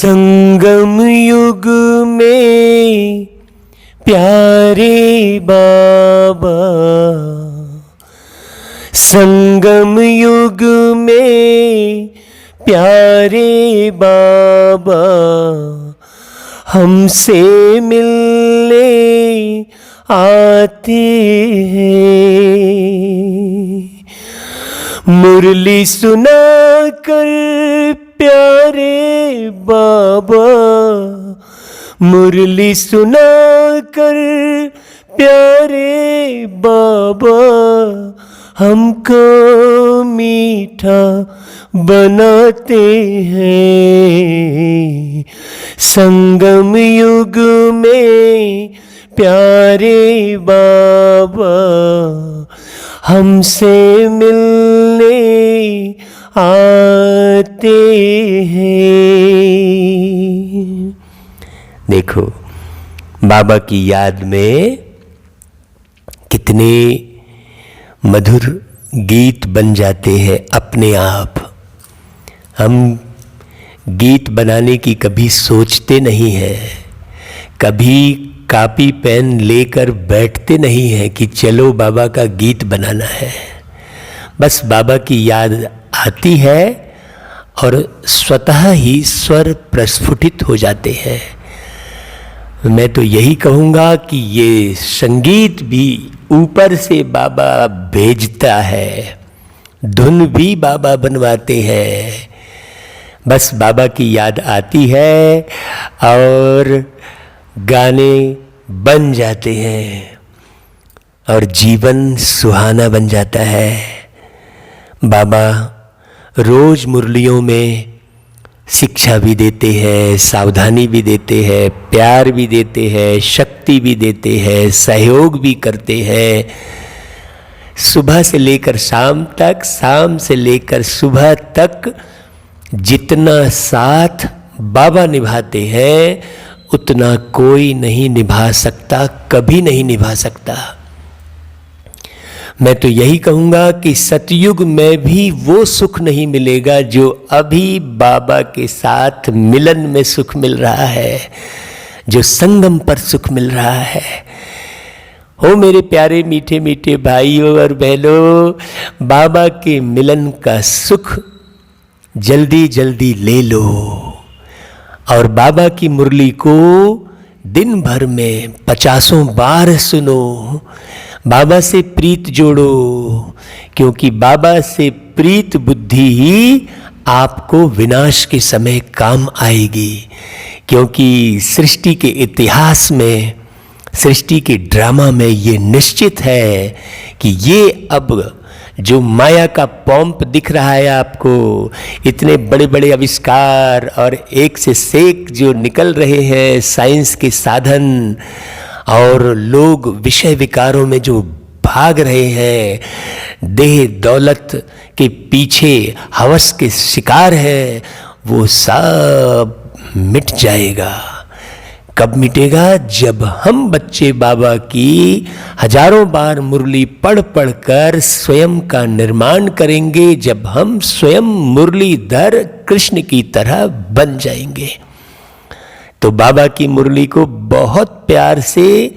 संगम युग में प्यारे बाबा, संगम युग में प्यारे बाबा, हमसे मिलने आते हैं। मुरली सुनाकर प्यारे बाबा, मुरली सुनाकर प्यारे बाबा, हमको मीठा बनाते हैं। संगम युग में प्यारे बाबा, हमसे मिलने आते हैं। देखो बाबा की याद में कितने मधुर गीत बन जाते हैं अपने आप। हम गीत बनाने की कभी सोचते नहीं हैं, कभी कॉपी पेन लेकर बैठते नहीं हैं कि चलो बाबा का गीत बनाना है। बस बाबा की याद आती है और स्वतः ही स्वर प्रस्फुटित हो जाते हैं। मैं तो यही कहूँगा कि ये संगीत भी ऊपर से बाबा भेजता है, धुन भी बाबा बनवाते हैं। बस बाबा की याद आती है और गाने बन जाते हैं और जीवन सुहाना बन जाता है। बाबा रोज मुरलियों में शिक्षा भी देते हैं, सावधानी भी देते हैं, प्यार भी देते हैं, शक्ति भी देते हैं, सहयोग भी करते हैं। सुबह से लेकर शाम तक, शाम से लेकर सुबह तक जितना साथ बाबा निभाते हैं उतना कोई नहीं निभा सकता, कभी नहीं निभा सकता। मैं तो यही कहूँगा कि सतयुग में भी वो सुख नहीं मिलेगा जो अभी बाबा के साथ मिलन में सुख मिल रहा है, जो संगम पर सुख मिल रहा है। हो मेरे प्यारे मीठे मीठे भाइयों और बहनों, बाबा के मिलन का सुख जल्दी जल्दी ले लो और बाबा की मुरली को दिन भर में 50 बार सुनो। बाबा से प्रीत जोड़ो, क्योंकि बाबा से प्रीत बुद्धि ही आपको विनाश के समय काम आएगी। क्योंकि सृष्टि के इतिहास में, सृष्टि के ड्रामा में ये निश्चित है कि ये अब जो माया का पंप दिख रहा है आपको, इतने बड़े बड़े आविष्कार और एक से एक जो निकल रहे हैं साइंस के साधन, और लोग विषय विकारों में जो भाग रहे हैं, देह दौलत के पीछे हवस के शिकार हैं, वो सब मिट जाएगा। कब मिटेगा? जब हम बच्चे बाबा की हजारों बार मुरली पढ़ पढ़ कर स्वयं का निर्माण करेंगे, जब हम स्वयं मुरलीधर कृष्ण की तरह बन जाएंगे। तो बाबा की मुरली को बहुत प्यार से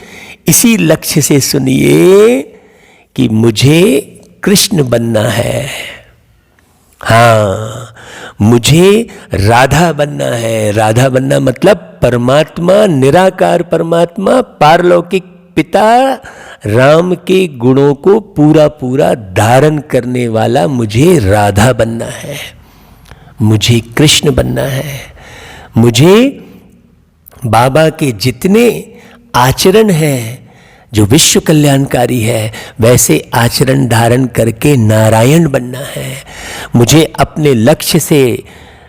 इसी लक्ष्य से सुनिए कि मुझे कृष्ण बनना है। हाँ, मुझे राधा बनना है। राधा बनना मतलब परमात्मा, निराकार परमात्मा, पारलौकिक पिता राम के गुणों को पूरा पूरा धारण करने वाला मुझे राधा बनना है, मुझे कृष्ण बनना है। मुझे बाबा के जितने आचरण हैं जो विश्व कल्याणकारी है, वैसे आचरण धारण करके नारायण बनना है। मुझे अपने लक्ष्य से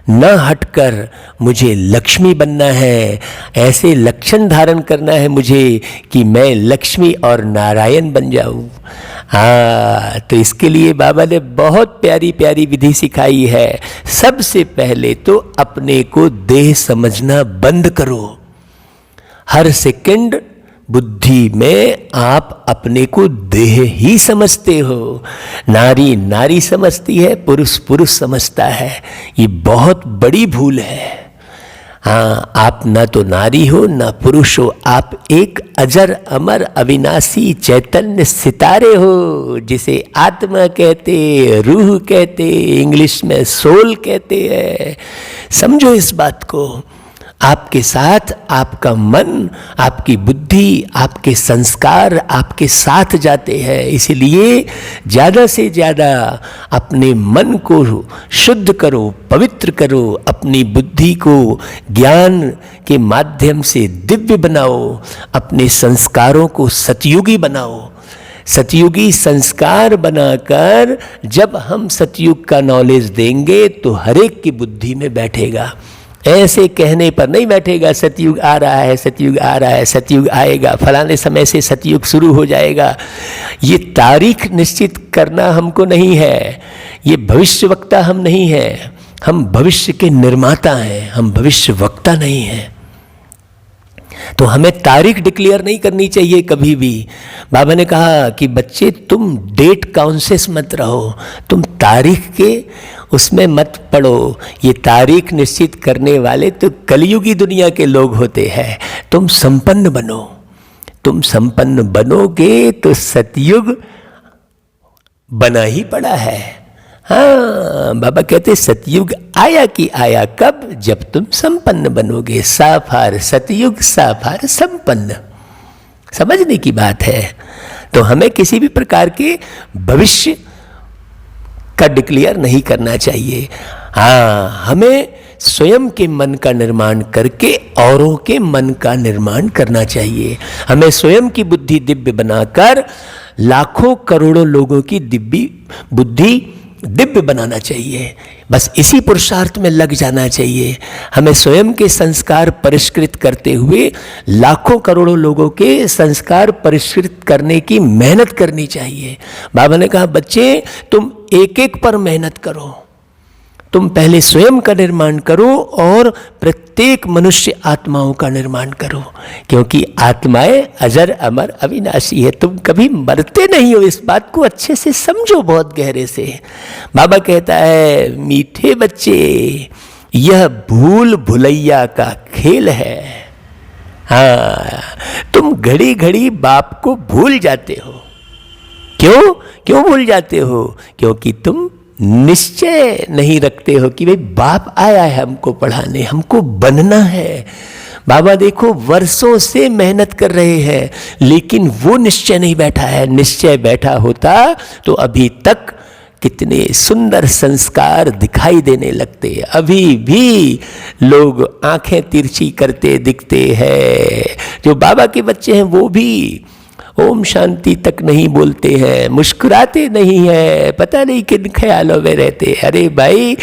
न हटकर मुझे लक्ष्मी बनना है। ऐसे लक्षण धारण करना है मुझे कि मैं लक्ष्मी और नारायण बन जाऊं। हाँ, तो इसके लिए बाबा ने बहुत प्यारी प्यारी विधि सिखाई है। सबसे पहले तो अपने को देह समझना बंद करो। हर सेकंड बुद्धि में आप अपने को देह ही समझते हो। नारी नारी समझती है, पुरुष पुरुष समझता है। ये बहुत बड़ी भूल है। हाँ, आप ना तो नारी हो ना पुरुष हो, आप एक अजर अमर अविनाशी चैतन्य सितारे हो, जिसे आत्मा कहते, रूह कहते, इंग्लिश में सोल कहते हैं। समझो इस बात को। आपके साथ आपका मन, आपकी बुद्धि, आपके संस्कार आपके साथ जाते हैं। इसलिए ज़्यादा से ज़्यादा अपने मन को शुद्ध करो, पवित्र करो, अपनी बुद्धि को ज्ञान के माध्यम से दिव्य बनाओ, अपने संस्कारों को सतयुगी बनाओ। सतयुगी संस्कार बनाकर जब हम सतयुग का नॉलेज देंगे तो हर एक की बुद्धि में बैठेगा। ऐसे कहने पर नहीं बैठेगा सतयुग आ रहा है, सतयुग आ रहा है, सतयुग आएगा, फलाने समय से सतयुग शुरू हो जाएगा। ये तारीख निश्चित करना हमको नहीं है, ये भविष्यवक्ता हम नहीं हैं, हम भविष्य के निर्माता हैं, हम भविष्य वक्ता नहीं हैं। तो हमें तारीख डिक्लेयर नहीं करनी चाहिए कभी भी। बाबा ने कहा कि बच्चे तुम डेट कॉन्शियस मत रहो, तुम तारीख के उसमें मत पढ़ो। ये तारीख निश्चित करने वाले तो कलयुगी दुनिया के लोग होते हैं। तुम संपन्न बनो, तुम संपन्न बनोगे तो सतयुग बना ही पड़ा है। हाँ, बाबा कहते सतयुग आया कि आया, कब? जब तुम संपन्न बनोगे। साफार सतयुग, साफार संपन्न। समझने की बात है। तो हमें किसी भी प्रकार के भविष्य का डिक्लेयर नहीं करना चाहिए। हाँ, हमें स्वयं के मन का निर्माण करके औरों के मन का निर्माण करना चाहिए। हमें स्वयं की बुद्धि दिव्य बनाकर लाखों करोड़ों लोगों की दिव्य बुद्धि दिव्य बनाना चाहिए। बस इसी पुरुषार्थ में लग जाना चाहिए। हमें स्वयं के संस्कार परिष्कृत करते हुए लाखों करोड़ों लोगों के संस्कार परिष्कृत करने की मेहनत करनी चाहिए। बाबा ने कहा बच्चे तुम एक एक पर मेहनत करो, तुम पहले स्वयं का निर्माण करो और प्रत्येक मनुष्य आत्माओं का निर्माण करो, क्योंकि आत्माएं अजर अमर अविनाशी है। तुम कभी मरते नहीं हो, इस बात को अच्छे से समझो, बहुत गहरे से। बाबा कहता है मीठे बच्चे, यह भूल भुलैया का खेल है। हाँ, तुम घड़ी घड़ी बाप को भूल जाते हो। क्यों क्यों भूल जाते हो? क्योंकि तुम निश्चय नहीं रखते हो कि भाई बाप आया है हमको पढ़ाने, हमको बनना है। बाबा देखो वर्षों से मेहनत कर रहे हैं, लेकिन वो निश्चय नहीं बैठा है। निश्चय बैठा होता तो अभी तक कितने सुंदर संस्कार दिखाई देने लगते। अभी भी लोग आंखें तिरछी करते दिखते हैं। जो बाबा के बच्चे हैं वो भी ओम शांति तक नहीं बोलते हैं, मुस्कुराते नहीं हैं, पता नहीं किन ख्यालों में रहते। अरे भाई,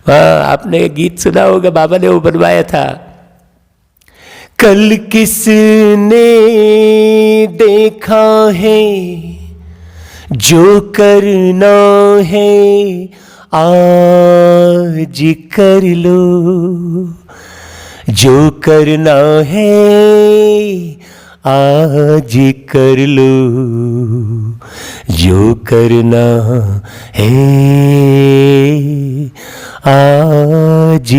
आपने गीत सुना होगा, बाबा ने वो बनवाया था, कल किसने देखा है जो करना है आज कर लो, जो करना है आज कर लो, जो करना है आज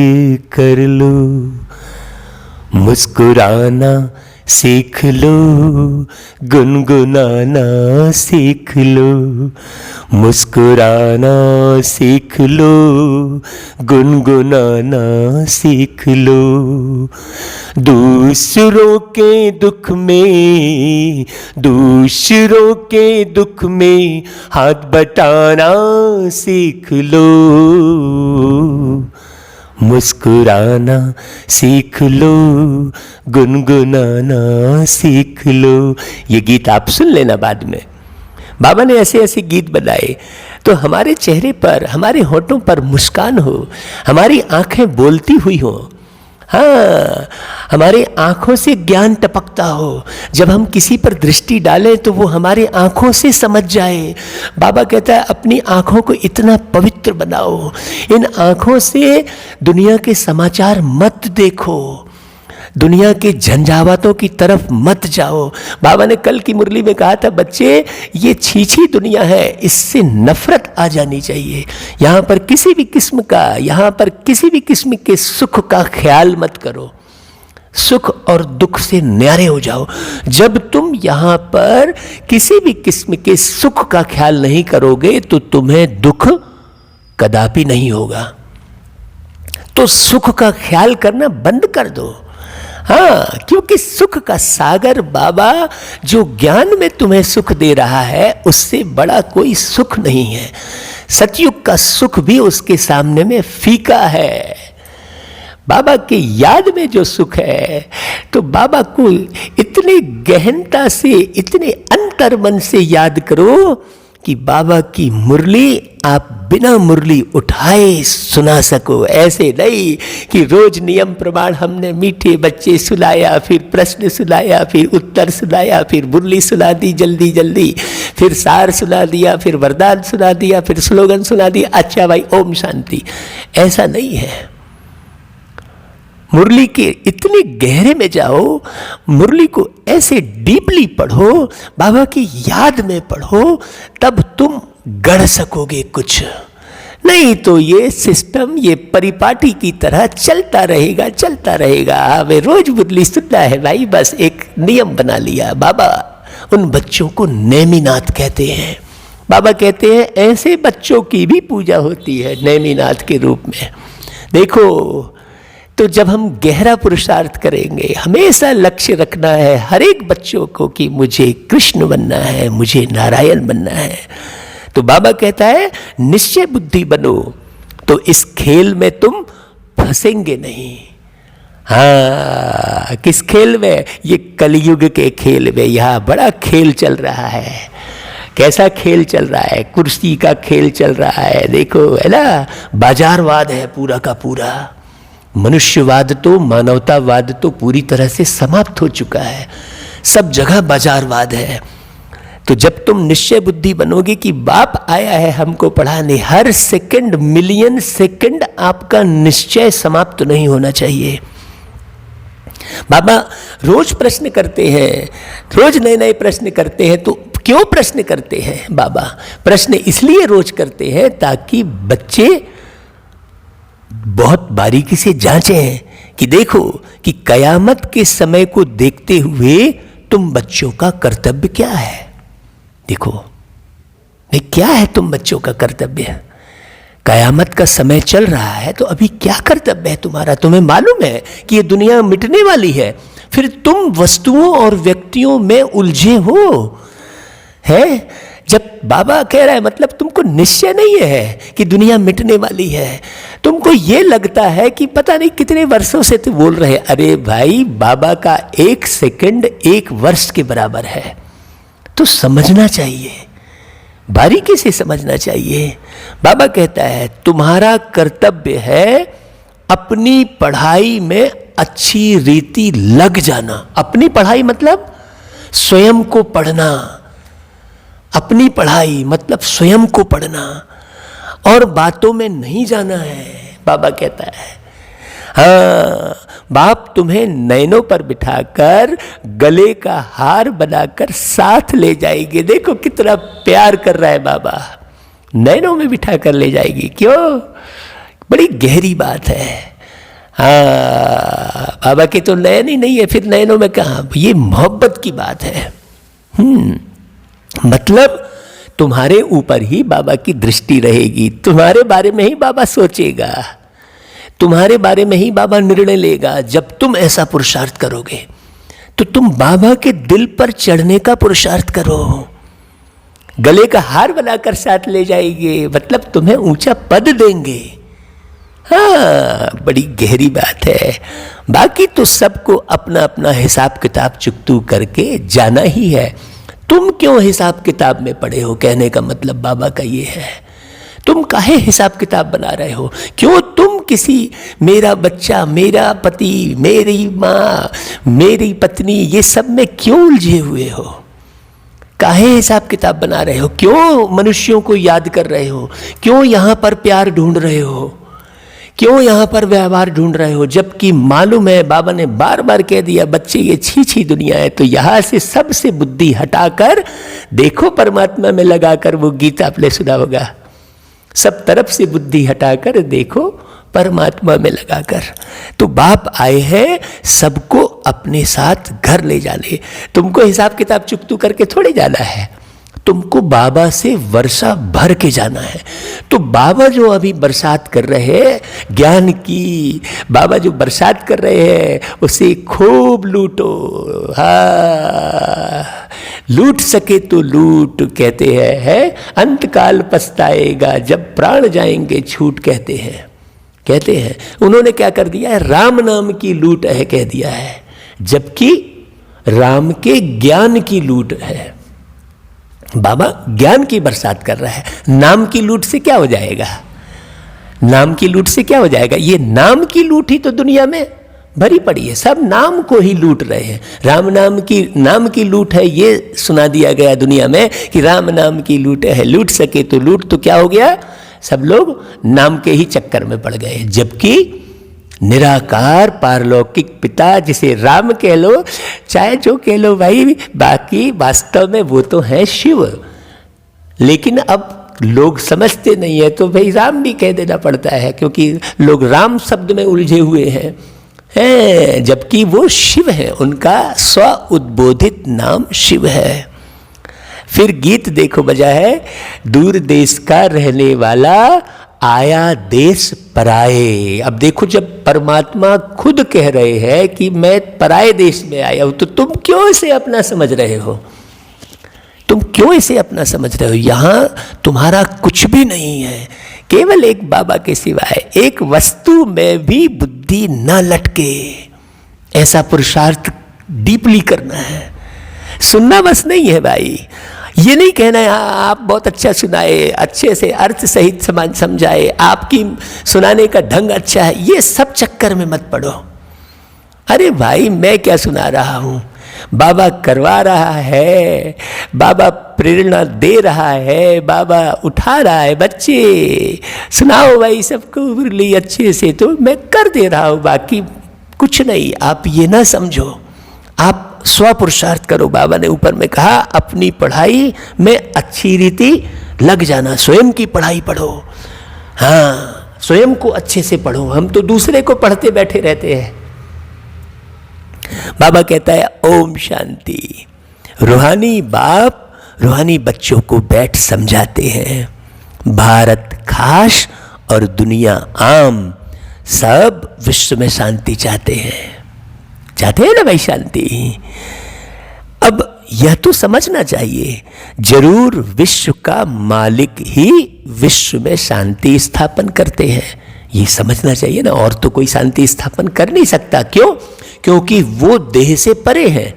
कर लो। मुस्कुराना सीख लो, गुनगुनाना सीख लो, मुस्कुराना सीख लो, गुनगुनाना सीख लो। दूसरों के दुख में, दूसरों के दुख में हाथ बटाना सीख लो, मुस्कुराना सीख लो, गुनगुनाना सीख लो। ये गीत आप सुन लेना बाद में। बाबा ने ऐसे ऐसे गीत बनाए तो हमारे चेहरे पर, हमारे होठों पर मुस्कान हो, हमारी आंखें बोलती हुई हो। हाँ, हमारे आंखों से ज्ञान टपकता हो। जब हम किसी पर दृष्टि डालें तो वो हमारे आंखों से समझ जाए। बाबा कहता है अपनी आंखों को इतना पवित्र बनाओ, इन आंखों से दुनिया के समाचार मत देखो। दुनिया के झंझावातों की तरफ मत जाओ। बाबा ने कल की मुरली में कहा था, बच्चे ये छीछी दुनिया है, इससे नफरत आ जानी चाहिए। यहाँ पर किसी भी किस्म के सुख का ख्याल मत करो। सुख और दुख से न्यारे हो जाओ। जब तुम यहाँ पर किसी भी किस्म के सुख का ख्याल नहीं करोगे तो तुम्हें दुख कदापि नहीं होगा। तो सुख का ख्याल करना बंद कर दो। हाँ, क्योंकि सुख का सागर बाबा जो ज्ञान में तुम्हें सुख दे रहा है, उससे बड़ा कोई सुख नहीं है। सतयुग का सुख भी उसके सामने में फीका है। बाबा की याद में जो सुख है, तो बाबा को इतनी गहनता से, इतने अंतर्मन से याद करो कि बाबा की मुरली आप बिना मुरली उठाए सुना सको। ऐसे नहीं कि रोज नियम प्रमाण हमने मीठे बच्चे सुलाया, फिर प्रश्न सुलाया, फिर उत्तर सुलाया, फिर मुरली सुना दी जल्दी जल्दी, फिर सार सुना दिया, फिर वरदान सुना दिया, फिर स्लोगन सुना दिया, अच्छा भाई ओम शांति। ऐसा नहीं है। मुरली के इतने गहरे में जाओ, मुरली को ऐसे डीपली पढ़ो, बाबा की याद में पढ़ो, तब तुम गढ़ सकोगे कुछ। नहीं तो ये सिस्टम, ये परिपाटी की तरह चलता रहेगा। हमें रोज मुरली सुनना है भाई, बस एक नियम बना लिया। बाबा उन बच्चों को नेमिनाथ कहते हैं। बाबा कहते हैं ऐसे बच्चों की भी पूजा होती है नेमिनाथ के रूप में। देखो, तो जब हम गहरा पुरुषार्थ करेंगे, हमेशा लक्ष्य रखना है हर एक बच्चों को कि मुझे कृष्ण बनना है, मुझे नारायण बनना है। तो बाबा कहता है निश्चय बुद्धि बनो, तो इस खेल में तुम फंसेंगे नहीं। हाँ, किस खेल में? ये कलयुग के खेल में। यहाँ बड़ा खेल चल रहा है। कैसा खेल चल रहा है? कुर्सी का खेल चल रहा है। देखो, है ना, बाजारवाद है पूरा का पूरा। मनुष्यवाद तो, मानवतावाद तो पूरी तरह से समाप्त हो चुका है। सब जगह बाजारवाद है। तो जब तुम निश्चय बुद्धि बनोगे कि बाप आया है हमको पढ़ाने, हर सेकंड, मिलियन सेकंड आपका निश्चय समाप्त नहीं होना चाहिए। बाबा रोज प्रश्न करते हैं, रोज नए नए प्रश्न करते हैं। तो क्यों प्रश्न करते हैं बाबा? प्रश्न इसलिए रोज करते हैं ताकि बच्चे बहुत बारीकी से जांचें कि देखो कि कयामत के समय को देखते हुए तुम बच्चों का कर्तव्य क्या है। देखो नहीं, क्या है तुम बच्चों का कर्तव्य? कयामत का समय चल रहा है, तो अभी क्या कर्तव्य है तुम्हारा? तुम्हें मालूम है कि ये दुनिया मिटने वाली है, फिर तुम वस्तुओं और व्यक्तियों में उलझे हो। है जब बाबा कह रहा है, मतलब तुमको निश्चय नहीं है कि दुनिया मिटने वाली है। तुमको ये लगता है कि पता नहीं कितने वर्षों से तुम बोल रहे। अरे भाई, बाबा का एक सेकंड एक वर्ष के बराबर है। तो समझना चाहिए, बारीकी से समझना चाहिए। बाबा कहता है तुम्हारा कर्तव्य है अपनी पढ़ाई में अच्छी रीति लग जाना। अपनी पढ़ाई मतलब स्वयं को पढ़ना। अपनी पढ़ाई मतलब स्वयं को पढ़ना, और बातों में नहीं जाना है। बाबा कहता है हाँ, बाप तुम्हें नैनों पर बिठाकर गले का हार बनाकर साथ ले जाएंगे। देखो कितना प्यार कर रहा है बाबा, नैनों में बिठाकर ले जाएगी। क्यों? बड़ी गहरी बात है। हाँ, बाबा के तो नैन ही नहीं है, फिर नैनों में कहाँ? ये मोहब्बत की बात है। मतलब तुम्हारे ऊपर ही बाबा की दृष्टि रहेगी, तुम्हारे बारे में ही बाबा सोचेगा, तुम्हारे बारे में ही बाबा निर्णय लेगा। जब तुम ऐसा पुरुषार्थ करोगे तो तुम बाबा के दिल पर चढ़ने का पुरुषार्थ करो। गले का हार बनाकर साथ ले जाएंगे, मतलब तुम्हें ऊंचा पद देंगे। हाँ, बड़ी गहरी बात है। बाकी तो सबको अपना अपना हिसाब किताब चुकतू करके जाना ही है। तुम क्यों हिसाब किताब में पड़े हो? कहने का मतलब बाबा का ये है, तुम काहे हिसाब किताब बना रहे हो? क्यों तुम किसी मेरा बच्चा, मेरा पति, मेरी माँ, मेरी पत्नी, ये सब में क्यों उलझे हुए हो? काहे हिसाब किताब बना रहे हो? क्यों मनुष्यों को याद कर रहे हो? क्यों यहाँ पर प्यार ढूंढ रहे हो? क्यों यहाँ पर व्यवहार ढूंढ रहे हो, जबकि मालूम है बाबा ने बार बार कह दिया बच्चे ये छी दुनिया है। तो यहाँ से सबसे बुद्धि हटाकर देखो परमात्मा में लगाकर, वो गीत आपने सुना होगा, सब तरफ से बुद्धि हटाकर देखो परमात्मा में लगाकर। तो बाप आए हैं सबको अपने साथ घर ले जाने। तुमको हिसाब किताब चुकतू करके थोड़े जाना है, तुमको बाबा से वर्षा भर के जाना है। तो बाबा जो अभी बरसात कर रहे हैं ज्ञान की, बाबा जो बरसात कर रहे हैं उसे खूब लूटो। हाँ, लूट सके तो लूट, कहते हैं है? अंतकाल पछताएगा जब प्राण जाएंगे छूट, कहते हैं। उन्होंने क्या कर दिया है, राम नाम की लूट है कह दिया है, जबकि राम के ज्ञान की लूट है। बाबा ज्ञान की बरसात कर रहा है, नाम की लूट से क्या हो जाएगा? नाम की लूट से क्या हो जाएगा? ये नाम की लूट ही तो दुनिया में भरी पड़ी है, सब नाम को ही लूट रहे हैं। राम नाम की लूट है, ये सुना दिया गया दुनिया में कि राम नाम की लूट है, लूट सके तो लूट। तो क्या हो गया, सब लोग नाम के ही चक्कर में पड़ गए, जबकि निराकार पारलौकिक पिता जिसे राम कह लो चाहे जो कह लो भाई, बाकी वास्तव में वो तो है शिव। लेकिन अब लोग समझते नहीं है तो भाई राम भी कह देना पड़ता है, क्योंकि लोग राम शब्द में उलझे हुए हैं, जबकि वो शिव है, उनका स्व उद्बोधित नाम शिव है। फिर गीत देखो बजा है, दूर देश का रहने वाला आया देश पराए। अब देखो, जब परमात्मा खुद कह रहे हैं कि मैं पराए देश में आया हूं, तो तुम क्यों इसे अपना समझ रहे हो? तुम क्यों इसे अपना समझ रहे हो? यहां तुम्हारा कुछ भी नहीं है, केवल एक बाबा के सिवाय एक वस्तु में भी बुद्धि न लटके, ऐसा पुरुषार्थ डीपली करना है। सुनना बस नहीं है भाई, ये नहीं कहना है आप बहुत अच्छा सुनाए, अच्छे से अर्थ सहित समझाए, आपकी सुनाने का ढंग अच्छा है, ये सब चक्कर में मत पड़ो। अरे भाई मैं क्या सुना रहा हूँ, बाबा करवा रहा है, बाबा प्रेरणा दे रहा है, बाबा उठा रहा है, बच्चे सुनाओ भाई सबको मुरली अच्छे से, तो मैं कर दे रहा हूँ, बाकी कुछ नहीं। आप ये ना समझो, आप स्वपुरुषार्थ करो। बाबा ने ऊपर में कहा अपनी पढ़ाई में अच्छी रीति लग जाना, स्वयं की पढ़ाई पढ़ो। हाँ, स्वयं को अच्छे से पढ़ो, हम तो दूसरे को पढ़ते बैठे रहते हैं। बाबा कहता है ओम शांति। रूहानी बाप रूहानी बच्चों को बैठ समझाते हैं, भारत खास और दुनिया आम, सब विश्व में शांति चाहते हैं ना भाई, शांति। अब यह तो समझना चाहिए, जरूर विश्व का मालिक ही विश्व में शांति स्थापन करते हैं, ये समझना चाहिए ना। और तो कोई शांति स्थापन कर नहीं सकता। क्यों? क्योंकि वो देह से परे हैं।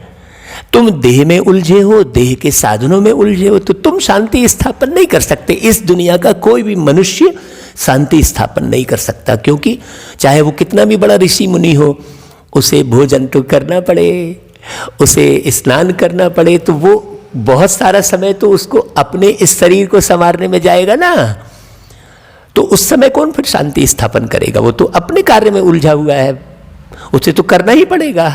तुम देह में उलझे हो, देह के साधनों में उलझे हो, तो तुम शांति स्थापन नहीं कर सकते। इस दुनिया का कोई भी मनुष्य शांति स्थापन नहीं कर सकता, क्योंकि चाहे वो कितना भी बड़ा ऋषि मुनि हो, उसे भोजन तो करना पड़े, उसे स्नान करना पड़े, तो वो बहुत सारा समय तो उसको अपने इस शरीर को संवारने में जाएगा ना। तो उस समय कौन फिर शांति स्थापन करेगा? वो तो अपने कार्य में उलझा हुआ है, उसे तो करना ही पड़ेगा,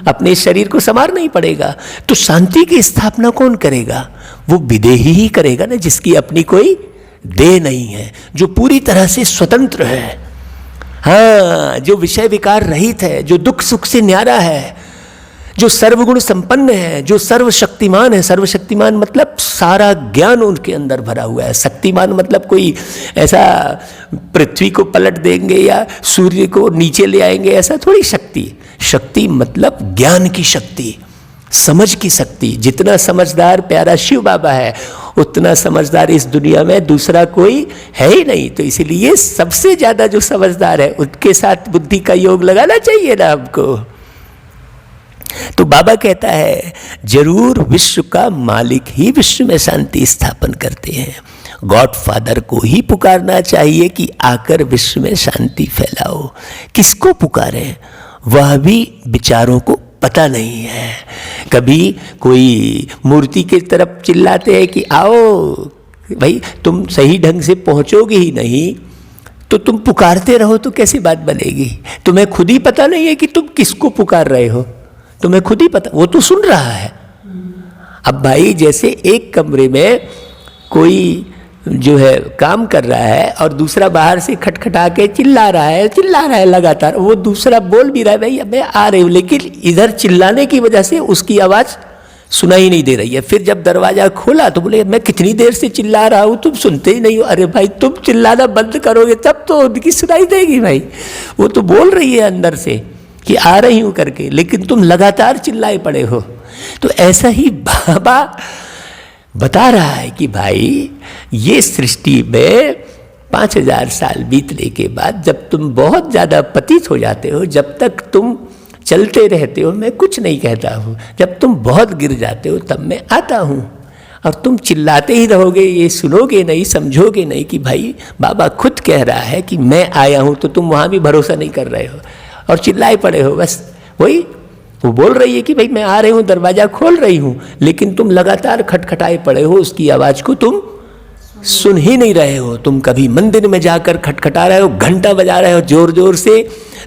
अपने शरीर को संवारना ही पड़ेगा। तो शांति की स्थापना कौन करेगा? वो विदेही ही करेगा ना, जिसकी अपनी कोई देह नहीं है, जो पूरी तरह से स्वतंत्र है। हाँ, जो विषय विकार रहित है, जो दुख सुख से न्यारा है, जो सर्वगुण संपन्न है, जो सर्वशक्तिमान है। सर्वशक्तिमान मतलब सारा ज्ञान उनके अंदर भरा हुआ है। शक्तिमान मतलब कोई ऐसा पृथ्वी को पलट देंगे या सूर्य को नीचे ले आएंगे, ऐसा थोड़ी शक्ति। शक्ति मतलब ज्ञान की शक्ति, समझ की शक्ति। जितना समझदार प्यारा शिव बाबा है, उतना समझदार इस दुनिया में दूसरा कोई है ही नहीं। तो इसीलिए सबसे ज्यादा जो समझदार है, उसके साथ बुद्धि का योग लगाना चाहिए ना हमको। तो बाबा कहता है जरूर विश्व का मालिक ही विश्व में शांति स्थापन करते हैं। गॉड फादर को ही पुकारना चाहिए कि आकर विश्व में शांति फैलाओ। किसको पुकारें वह भी विचारों को पता नहीं है। कभी कोई मूर्ति की तरफ चिल्लाते हैं कि आओ भाई, तुम सही ढंग से पहुंचोगे ही नहीं तो तुम पुकारते रहो तो कैसी बात बनेगी? तुम्हें खुद ही पता नहीं है कि तुम किसको पुकार रहे हो, तुम्हें खुद ही पता, वो तो सुन रहा है। अब भाई जैसे एक कमरे में कोई जो है काम कर रहा है और दूसरा बाहर से खटखटा के चिल्ला रहा है लगातार, वो दूसरा बोल भी रहा है भाई मैं आ रही हूँ, लेकिन इधर चिल्लाने की वजह से उसकी आवाज़ सुनाई नहीं दे रही है। फिर जब दरवाज़ा खोला तो बोले मैं कितनी देर से चिल्ला रहा हूँ, तुम सुनते ही नहीं हो। अरे भाई तुम चिल्लाना बंद करोगे तब तो उनकी सुनाई देगी भाई, वो तो बोल रही है अंदर से कि आ रही हूँ करके, लेकिन तुम लगातार चिल्लाए पड़े हो। तो ऐसा ही बाबा बता रहा है कि भाई ये सृष्टि में 5000 साल बीतने के बाद जब तुम बहुत ज़्यादा पतित हो जाते हो, जब तक तुम चलते रहते हो मैं कुछ नहीं कहता हूँ, जब तुम बहुत गिर जाते हो तब मैं आता हूँ, और तुम चिल्लाते ही रहोगे, ये सुनोगे नहीं, समझोगे नहीं कि भाई बाबा खुद कह रहा है कि मैं आया हूँ, तो तुम वहाँ भी भरोसा नहीं कर रहे हो और चिल्लाए पड़े हो। बस वही वो बोल रही है कि भाई मैं आ रही हूँ, दरवाज़ा खोल रही हूँ, लेकिन तुम लगातार खटखटाए पड़े हो, उसकी आवाज़ को तुम सुन ही नहीं रहे हो। तुम कभी मंदिर में जाकर खटखटा रहे हो, घंटा बजा रहे हो जोर जोर से,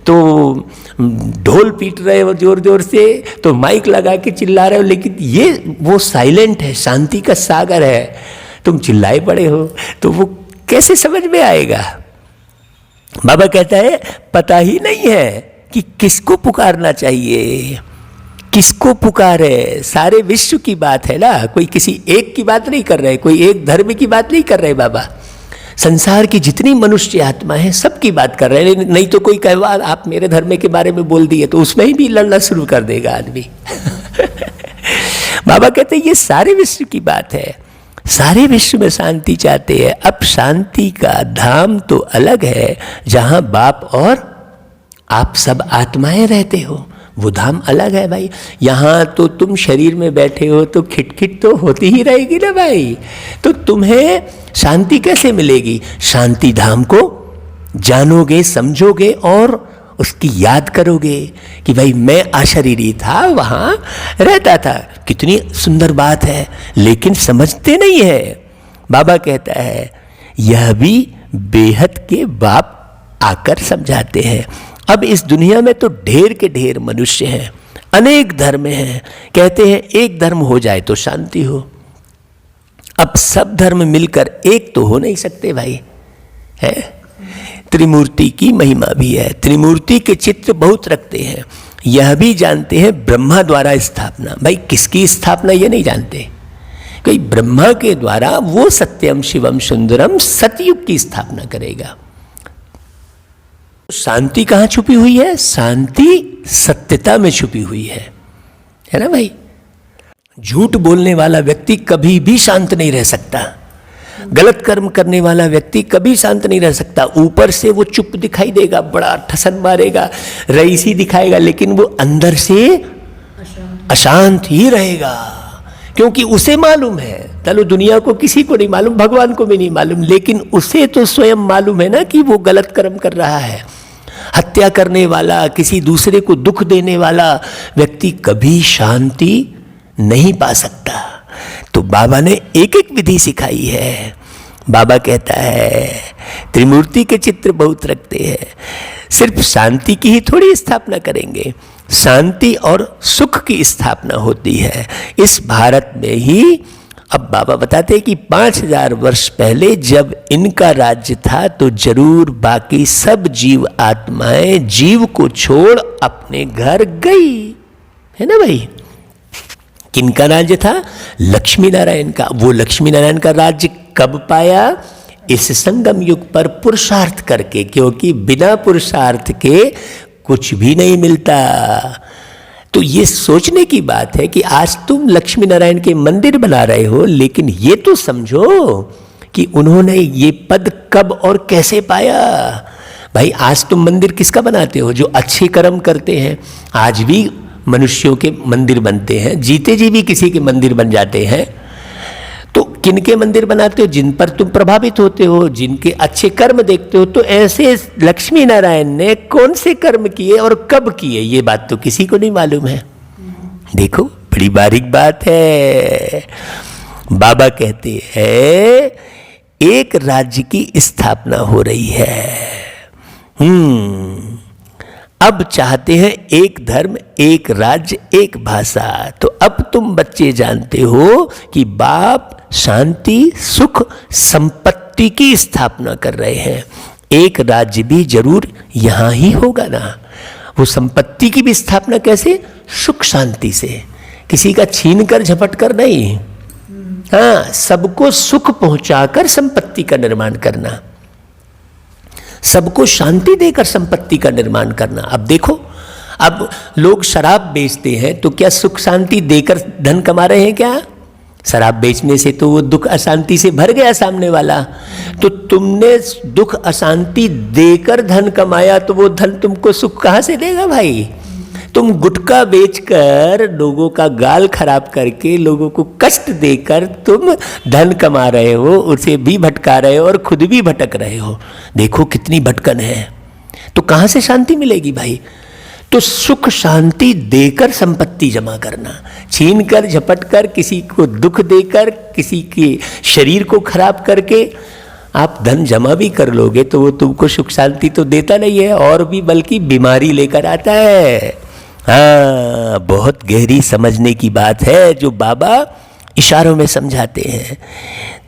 तो ढोल पीट रहे हो जोर जोर से, तो माइक लगा के चिल्ला रहे हो, लेकिन ये वो साइलेंट है, शांति का सागर है, तुम चिल्लाए पड़े हो, तो वो कैसे समझ में आएगा? बाबा कहता है पता ही नहीं है कि किसको पुकारना चाहिए, किसको पुकारे। सारे विश्व की बात है ना, कोई किसी एक की बात नहीं कर रहे, कोई एक धर्म की बात नहीं कर रहे बाबा, संसार की जितनी मनुष्य आत्मा है सबकी बात कर रहे हैं। नहीं तो कोई कहवा आप मेरे धर्म के बारे में बोल दिए तो उसमें ही भी लड़ना शुरू कर देगा आदमी। बाबा कहते हैं ये सारे विश्व की बात है, सारे विश्व में शांति चाहते हैं। अब शांति का धाम तो अलग है, जहां बाप और आप सब आत्माएं रहते हो, वो धाम अलग है भाई। यहाँ तो तुम शरीर में बैठे हो तो खिटखिट तो होती ही रहेगी ना भाई, तो तुम्हें शांति कैसे मिलेगी? शांति धाम को जानोगे, समझोगे और उसकी याद करोगे कि भाई मैं अशरीरी था, वहाँ रहता था, कितनी सुंदर बात है, लेकिन समझते नहीं है। बाबा कहता है यह भी बेहद के बाप आकर समझाते हैं। अब इस दुनिया में तो ढेर के ढेर मनुष्य हैं, अनेक धर्म हैं, कहते हैं एक धर्म हो जाए तो शांति हो। अब सब धर्म मिलकर एक तो हो नहीं सकते भाई, है। त्रिमूर्ति की महिमा भी है, त्रिमूर्ति के चित्र बहुत रखते हैं। यह भी जानते हैं ब्रह्मा द्वारा स्थापना, भाई किसकी स्थापना ये नहीं जानते, कोई ब्रह्मा के द्वारा वो सत्यम शिवम सुंदरम सतयुग की स्थापना करेगा। शांति कहाँ छुपी हुई है? शांति सत्यता में छुपी हुई है ना भाई। झूठ बोलने वाला व्यक्ति कभी भी शांत नहीं रह सकता, गलत कर्म करने वाला व्यक्ति कभी शांत नहीं रह सकता। ऊपर से वो चुप दिखाई देगा, बड़ा ठसन मारेगा, रईसी दिखाएगा, लेकिन वो अंदर से अशांत ही रहेगा, क्योंकि उसे मालूम है। चलो दुनिया को किसी को नहीं मालूम, भगवान को भी नहीं मालूम, लेकिन उसे तो स्वयं मालूम है ना कि वो गलत कर्म कर रहा है। हत्या करने वाला, किसी दूसरे को दुख देने वाला व्यक्ति कभी शांति नहीं पा सकता। तो बाबा ने एक एक विधि सिखाई है। बाबा कहता है त्रिमूर्ति के चित्र बहुत रखते हैं, सिर्फ शांति की ही थोड़ी स्थापना करेंगे, शांति और सुख की स्थापना होती है इस भारत में ही। अब बाबा बताते हैं कि 5000 वर्ष पहले जब इनका राज्य था तो जरूर बाकी सब जीव आत्माएं जीव को छोड़ अपने घर गई, है ना भाई। किनका राज्य था? लक्ष्मी नारायण का। वो लक्ष्मी नारायण का राज्य कब पाया? इस संगम युग पर पुरुषार्थ करके, क्योंकि बिना पुरुषार्थ के कुछ भी नहीं मिलता। तो ये सोचने की बात है कि आज तुम लक्ष्मी नारायण के मंदिर बना रहे हो, लेकिन ये तो समझो कि उन्होंने ये पद कब और कैसे पाया। भाई आज तुम मंदिर किसका बनाते हो? जो अच्छे कर्म करते हैं। आज भी मनुष्यों के मंदिर बनते हैं, जीते जी भी किसी के मंदिर बन जाते हैं। तो किनके मंदिर बनाते हो? जिन पर तुम प्रभावित होते हो, जिनके अच्छे कर्म देखते हो। तो ऐसे लक्ष्मी नारायण ने कौन से कर्म किए और कब किए, ये बात तो किसी को नहीं मालूम है। देखो बड़ी बारीक बात है। बाबा कहते हैं एक राज्य की स्थापना हो रही है। अब चाहते हैं एक धर्म, एक राज्य, एक भाषा। तो अब तुम बच्चे जानते हो कि बाप शांति, सुख, संपत्ति की स्थापना कर रहे हैं। एक राज्य भी जरूर यहां ही होगा ना। वो संपत्ति की भी स्थापना कैसे? सुख शांति से, किसी का छीन कर झपट कर नहीं। हाँ, सबको सुख पहुंचाकर संपत्ति का निर्माण करना, सबको शांति देकर संपत्ति का निर्माण करना। अब देखो, अब लोग शराब बेचते हैं तो क्या सुख शांति देकर धन कमा रहे हैं क्या? शराब बेचने से तो वो दुख अशांति से भर गया सामने वाला। तो तुमने दुख अशांति देकर धन कमाया तो वो धन तुमको सुख कहाँ से देगा भाई? तुम गुटखा बेचकर, लोगों का गाल खराब करके, लोगों को कष्ट देकर तुम धन कमा रहे हो, उसे भी भटका रहे हो और खुद भी भटक रहे हो। देखो कितनी भटकन है। तो कहाँ से शांति मिलेगी भाई? तो सुख शांति देकर संपत्ति जमा करना, छीन कर झपट कर, किसी को दुख देकर, किसी के शरीर को खराब करके आप धन जमा भी कर लोगे तो वो तुमको सुख शांति तो देता नहीं है, और भी बल्कि बीमारी लेकर आता है। हाँ, बहुत गहरी समझने की बात है जो बाबा इशारों में समझाते हैं।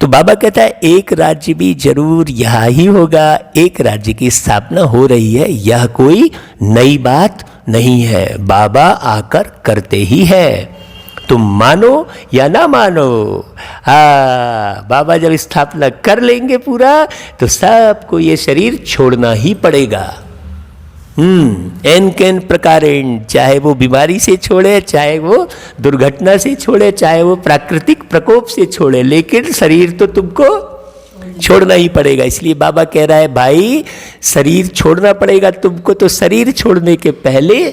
तो बाबा कहता है एक राज्य भी जरूर यहाँ ही होगा, एक राज्य की स्थापना हो रही है, यह कोई नई बात नहीं है, बाबा आकर करते ही है, तुम मानो या ना मानो। हाँ, बाबा जब स्थापना कर लेंगे पूरा तो सबको ये शरीर छोड़ना ही पड़ेगा। एन केन प्रकारेण, चाहे वो बीमारी से छोड़े, चाहे वो दुर्घटना से छोड़े, चाहे वो प्राकृतिक प्रकोप से छोड़े, लेकिन शरीर तो तुमको छोड़ना ही पड़ेगा। इसलिए बाबा कह रहा है भाई शरीर छोड़ना पड़ेगा तुमको, तो शरीर छोड़ने के पहले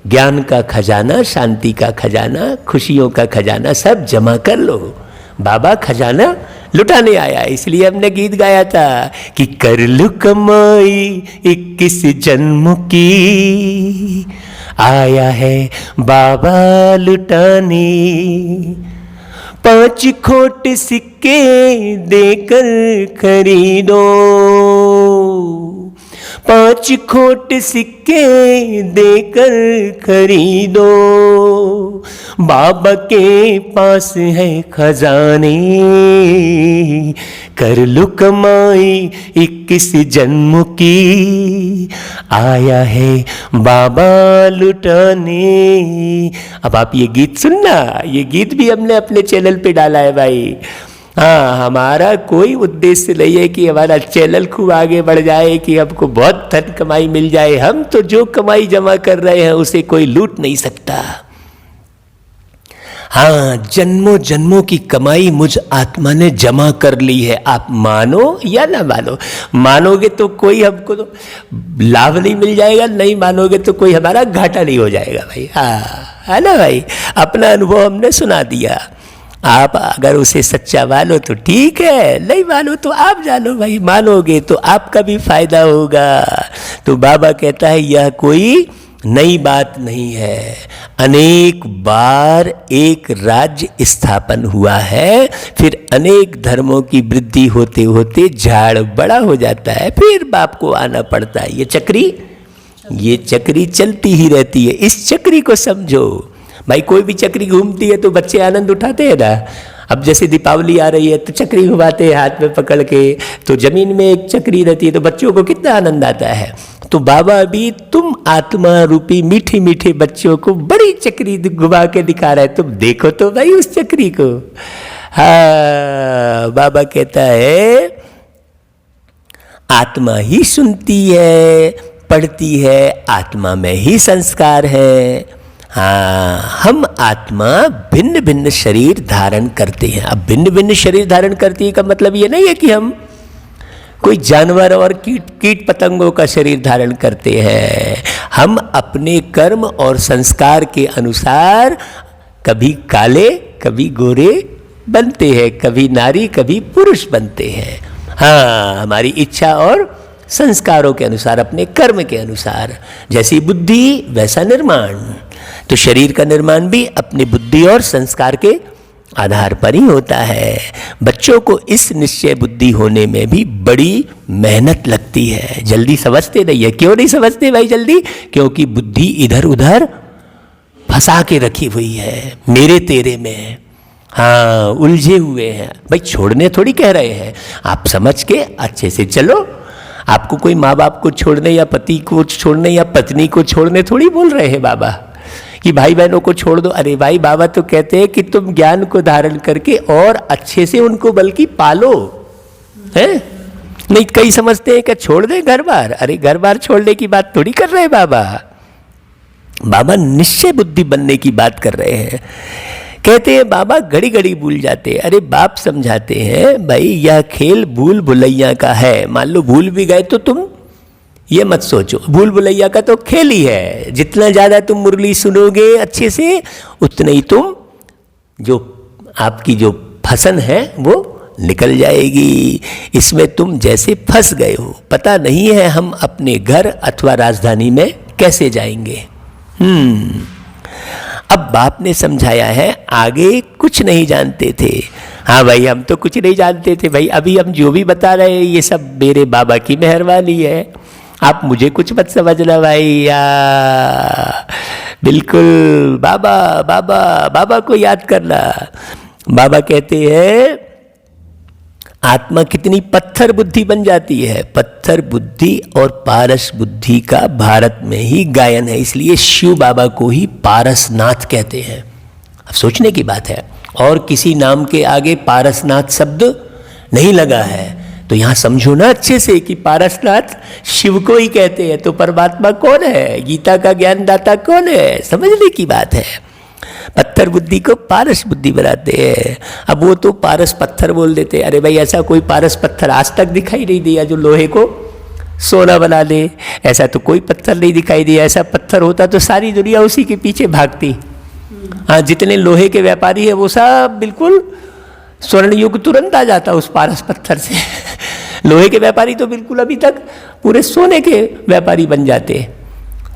ज्ञान का खजाना, शांति का खजाना, खुशियों का खजाना सब जमा कर लो। बाबा खजाना लुटाने आया। इसलिए हमने गीत गाया था कि कर लू कमाई 21 जन्म की, आया है बाबा लुटाने, 5 खोट सिक्के देकर खरीदो, 5 खोट सिक्के देकर खरीदो, बाबा के पास है खजाने, कर लो कमाई 21 जन्म की, आया है बाबा लुटाने। अब आप ये गीत सुनना, ये गीत भी हमने अपने चैनल पे डाला है भाई। हाँ, हमारा कोई उद्देश्य नहीं है कि हमारा चैनल खूब आगे बढ़ जाए, कि हमको बहुत धन कमाई मिल जाए। हम तो जो कमाई जमा कर रहे हैं उसे कोई लूट नहीं सकता। हाँ, जन्मों जन्मों की कमाई मुझ आत्मा ने जमा कर ली है। आप मानो या ना मानो, मानोगे तो कोई हमको तो लाभ नहीं मिल जाएगा, नहीं मानोगे तो कोई हमारा घाटा नहीं हो जाएगा भाई। हाँ, है ना भाई, अपना अनुभव हमने सुना दिया। आप अगर उसे सच्चा मानो तो ठीक है, नहीं मानो तो आप जानो भाई, मानोगे तो आपका भी फायदा होगा। तो बाबा कहता है यह कोई नई बात नहीं है, अनेक बार एक राज्य स्थापन हुआ है, फिर अनेक धर्मों की वृद्धि होते होते झाड़ बड़ा हो जाता है, फिर बाप को आना पड़ता है। ये चक्री चलती ही रहती है। इस चक्री को समझो भाई। कोई भी चक्री घूमती है तो बच्चे आनंद उठाते हैं ना। अब जैसे दीपावली आ रही है तो चक्री घुमाते हैं हाथ में पकड़ के, तो जमीन में एक चक्री रहती है तो बच्चों को कितना आनंद आता है। तो बाबा भी तुम आत्मा रूपी मीठे मीठे बच्चों को बड़ी चक्री घुमा के दिखा रहा है, तुम देखो तो भाई उस चक्री को। हाँ, बाबा कहता है आत्मा ही सुनती है, पढ़ती है, आत्मा में ही संस्कार है। हाँ, हम आत्मा भिन्न भिन्न शरीर धारण करते हैं। अब भिन्न भिन्न शरीर धारण करती है का मतलब ये नहीं है कि हम कोई जानवर और कीट पतंगों का शरीर धारण करते हैं। हम अपने कर्म और संस्कार के अनुसार कभी काले कभी गोरे बनते हैं, कभी नारी कभी पुरुष बनते हैं। हाँ, हमारी इच्छा और संस्कारों के अनुसार, अपने कर्म के अनुसार, जैसी बुद्धि वैसा निर्माण। तो शरीर का निर्माण भी अपनी बुद्धि और संस्कार के आधार पर ही होता है। बच्चों को इस निश्चय बुद्धि होने में भी बड़ी मेहनत लगती है, जल्दी समझते नहीं है। क्यों नहीं समझते भाई जल्दी? क्योंकि बुद्धि इधर उधर फंसा के रखी हुई है, मेरे तेरे में, हाँ उलझे हुए हैं। भाई छोड़ने थोड़ी कह रहे हैं, आप समझ के अच्छे से चलो। आपको कोई माँ बाप को छोड़ने या पति को छोड़ने या पत्नी को छोड़ने थोड़ी बोल रहे हैं बाबा कि भाई बहनों को छोड़ दो। अरे भाई बाबा तो कहते हैं कि तुम ज्ञान को धारण करके और अच्छे से उनको बल्कि पालो, है नहीं? कई समझते हैं कि छोड़ दे घर बार। अरे घर बार छोड़ने की बात थोड़ी कर रहे हैं बाबा। बाबा निश्चय बुद्धि बनने की बात कर रहे हैं। कहते हैं बाबा घड़ी घड़ी भूल जाते हैं। अरे बाप समझाते हैं भाई यह खेल भूल भुलैया का है। मान लो भूल भी गए तो तुम ये मत सोचो, भूल भुलैया का तो खेल ही है। जितना ज़्यादा तुम मुरली सुनोगे अच्छे से, उतने ही तुम जो आपकी जो फसन है वो निकल जाएगी। इसमें तुम जैसे फंस गए हो, पता नहीं है हम अपने घर अथवा राजधानी में कैसे जाएंगे। अब बाप ने समझाया है, आगे कुछ नहीं जानते थे। हाँ भाई हम तो कुछ नहीं जानते थे भाई, अभी हम जो भी बता रहे हैं ये सब मेरे बाबा की मेहरबानी है। आप मुझे कुछ मत समझना भाई या बिल्कुल बाबा बाबा बाबा को याद करना। बाबा कहते हैं आत्मा कितनी पत्थर बुद्धि बन जाती है। पत्थर बुद्धि और पारस बुद्धि का भारत में ही गायन है, इसलिए शिव बाबा को ही पारसनाथ कहते हैं। अब सोचने की बात है, और किसी नाम के आगे पारसनाथ शब्द नहीं लगा है। तो यहाँ समझो ना अच्छे से कि पारसनाथ शिव को ही कहते हैं, तो परमात्मा कौन है? गीता का ज्ञानदाता कौन है? समझने की बात है। पत्थर बुद्धि को पारस बुद्धि बनाते हैं। अब वो तो पारस पत्थर बोल देते हैं। अरे भाई ऐसा कोई पारस पत्थर आज तक दिखाई नहीं दिया जो लोहे को सोना बना दे। ऐसा तो कोई पत्थर नहीं दिखाई दिया। ऐसा पत्थर होता तो सारी दुनिया उसी के पीछे भागती। हाँ जितने लोहे के व्यापारी है वो सब बिल्कुल स्वर्ण युग तुरंत आ जाता उस पारस पत्थर से। लोहे के व्यापारी तो बिल्कुल अभी तक पूरे सोने के व्यापारी बन जाते।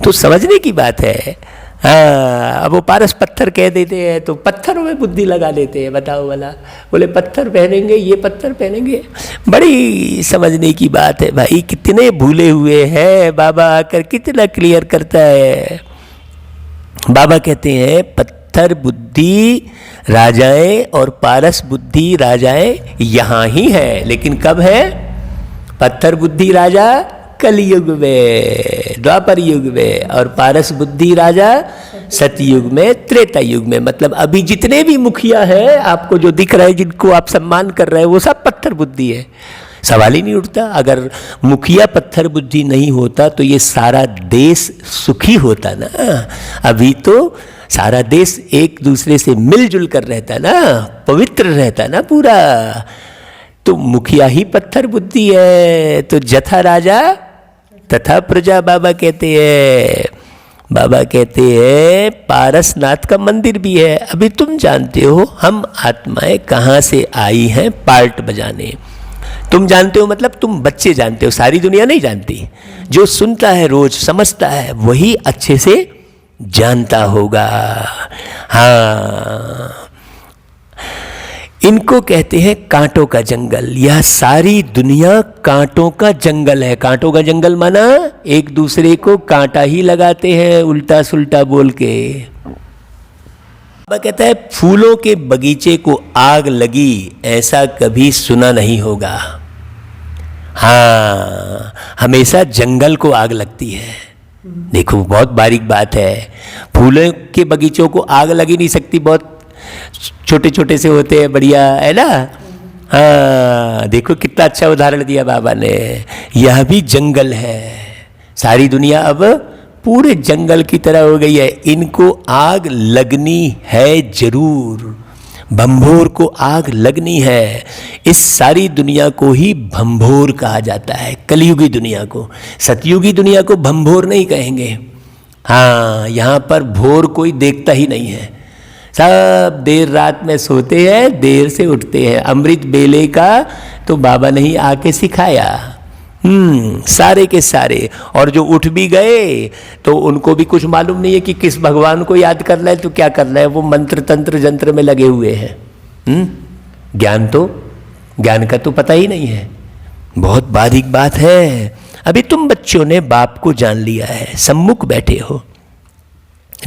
तो समझने की बात है। हाँ अब वो पारस पत्थर कह देते हैं तो पत्थरों में बुद्धि लगा देते हैं। बताओ वाला बोले पत्थर पहनेंगे, ये पत्थर पहनेंगे। बड़ी समझने की बात है भाई, कितने भूले हुए हैं। बाबा आकर कितना क्लियर करता है। बाबा कहते हैं पत्थर बुद्धि राजाएं और पारस बुद्धि राजाएं यहाँ ही है, लेकिन कब है? पत्थर बुद्धि राजा कलयुग में, द्वापर युग में, और पारस बुद्धि राजा सतयुग में, त्रेता युग में। मतलब अभी जितने भी मुखिया हैं आपको जो दिख रहे हैं, जिनको आप सम्मान कर रहे हैं, वो सब पत्थर बुद्धि है। सवाल ही नहीं उठता। अगर मुखिया पत्थर बुद्धि नहीं होता तो ये सारा देश सुखी होता ना। अभी तो सारा देश एक दूसरे से मिलजुल कर रहता ना, पवित्र रहता ना पूरा। तो मुखिया ही पत्थर बुद्धि है। तो जथा राजा तथा प्रजा बाबा कहते हैं। बाबा कहते हैं पारसनाथ का मंदिर भी है। अभी तुम जानते हो हम आत्माएं कहाँ से आई हैं पार्ट बजाने। तुम जानते हो मतलब तुम बच्चे जानते हो, सारी दुनिया नहीं जानती। जो सुनता है रोज समझता है वही अच्छे से जानता होगा। हाँ इनको कहते हैं कांटों का जंगल। यह सारी दुनिया कांटों का जंगल है। कांटों का जंगल माना एक दूसरे को कांटा ही लगाते हैं उल्टा सुल्टा बोल के। बाबा कहता है फूलों के बगीचे को आग लगी ऐसा कभी सुना नहीं होगा। हाँ हमेशा जंगल को आग लगती है। देखो बहुत बारीक बात है। फूलों के बगीचों को आग लग ही नहीं सकती, बहुत छोटे छोटे से होते हैं, बढ़िया है ना। हाँ देखो कितना अच्छा उदाहरण दिया बाबा ने। यह भी जंगल है। सारी दुनिया अब पूरे जंगल की तरह हो गई है। इनको आग लगनी है जरूर। भंभोर को आग लगनी है। इस सारी दुनिया को ही भंभोर कहा जाता है, कलयुगी दुनिया को। सतयुगी दुनिया को भंभोर नहीं कहेंगे। हाँ यहाँ पर भोर कोई देखता ही नहीं है। सब देर रात में सोते हैं, देर से उठते हैं। अमृत बेले का तो बाबा ने ही आके सिखाया। सारे के सारे। और जो उठ भी गए तो उनको भी कुछ मालूम नहीं है कि किस भगवान को याद करना है तो क्या करना है। वो मंत्र तंत्र जंत्र में लगे हुए हैं। ज्ञान का तो पता ही नहीं है। बहुत बारीक बात है। अभी तुम बच्चों ने बाप को जान लिया है, सम्मुख बैठे हो।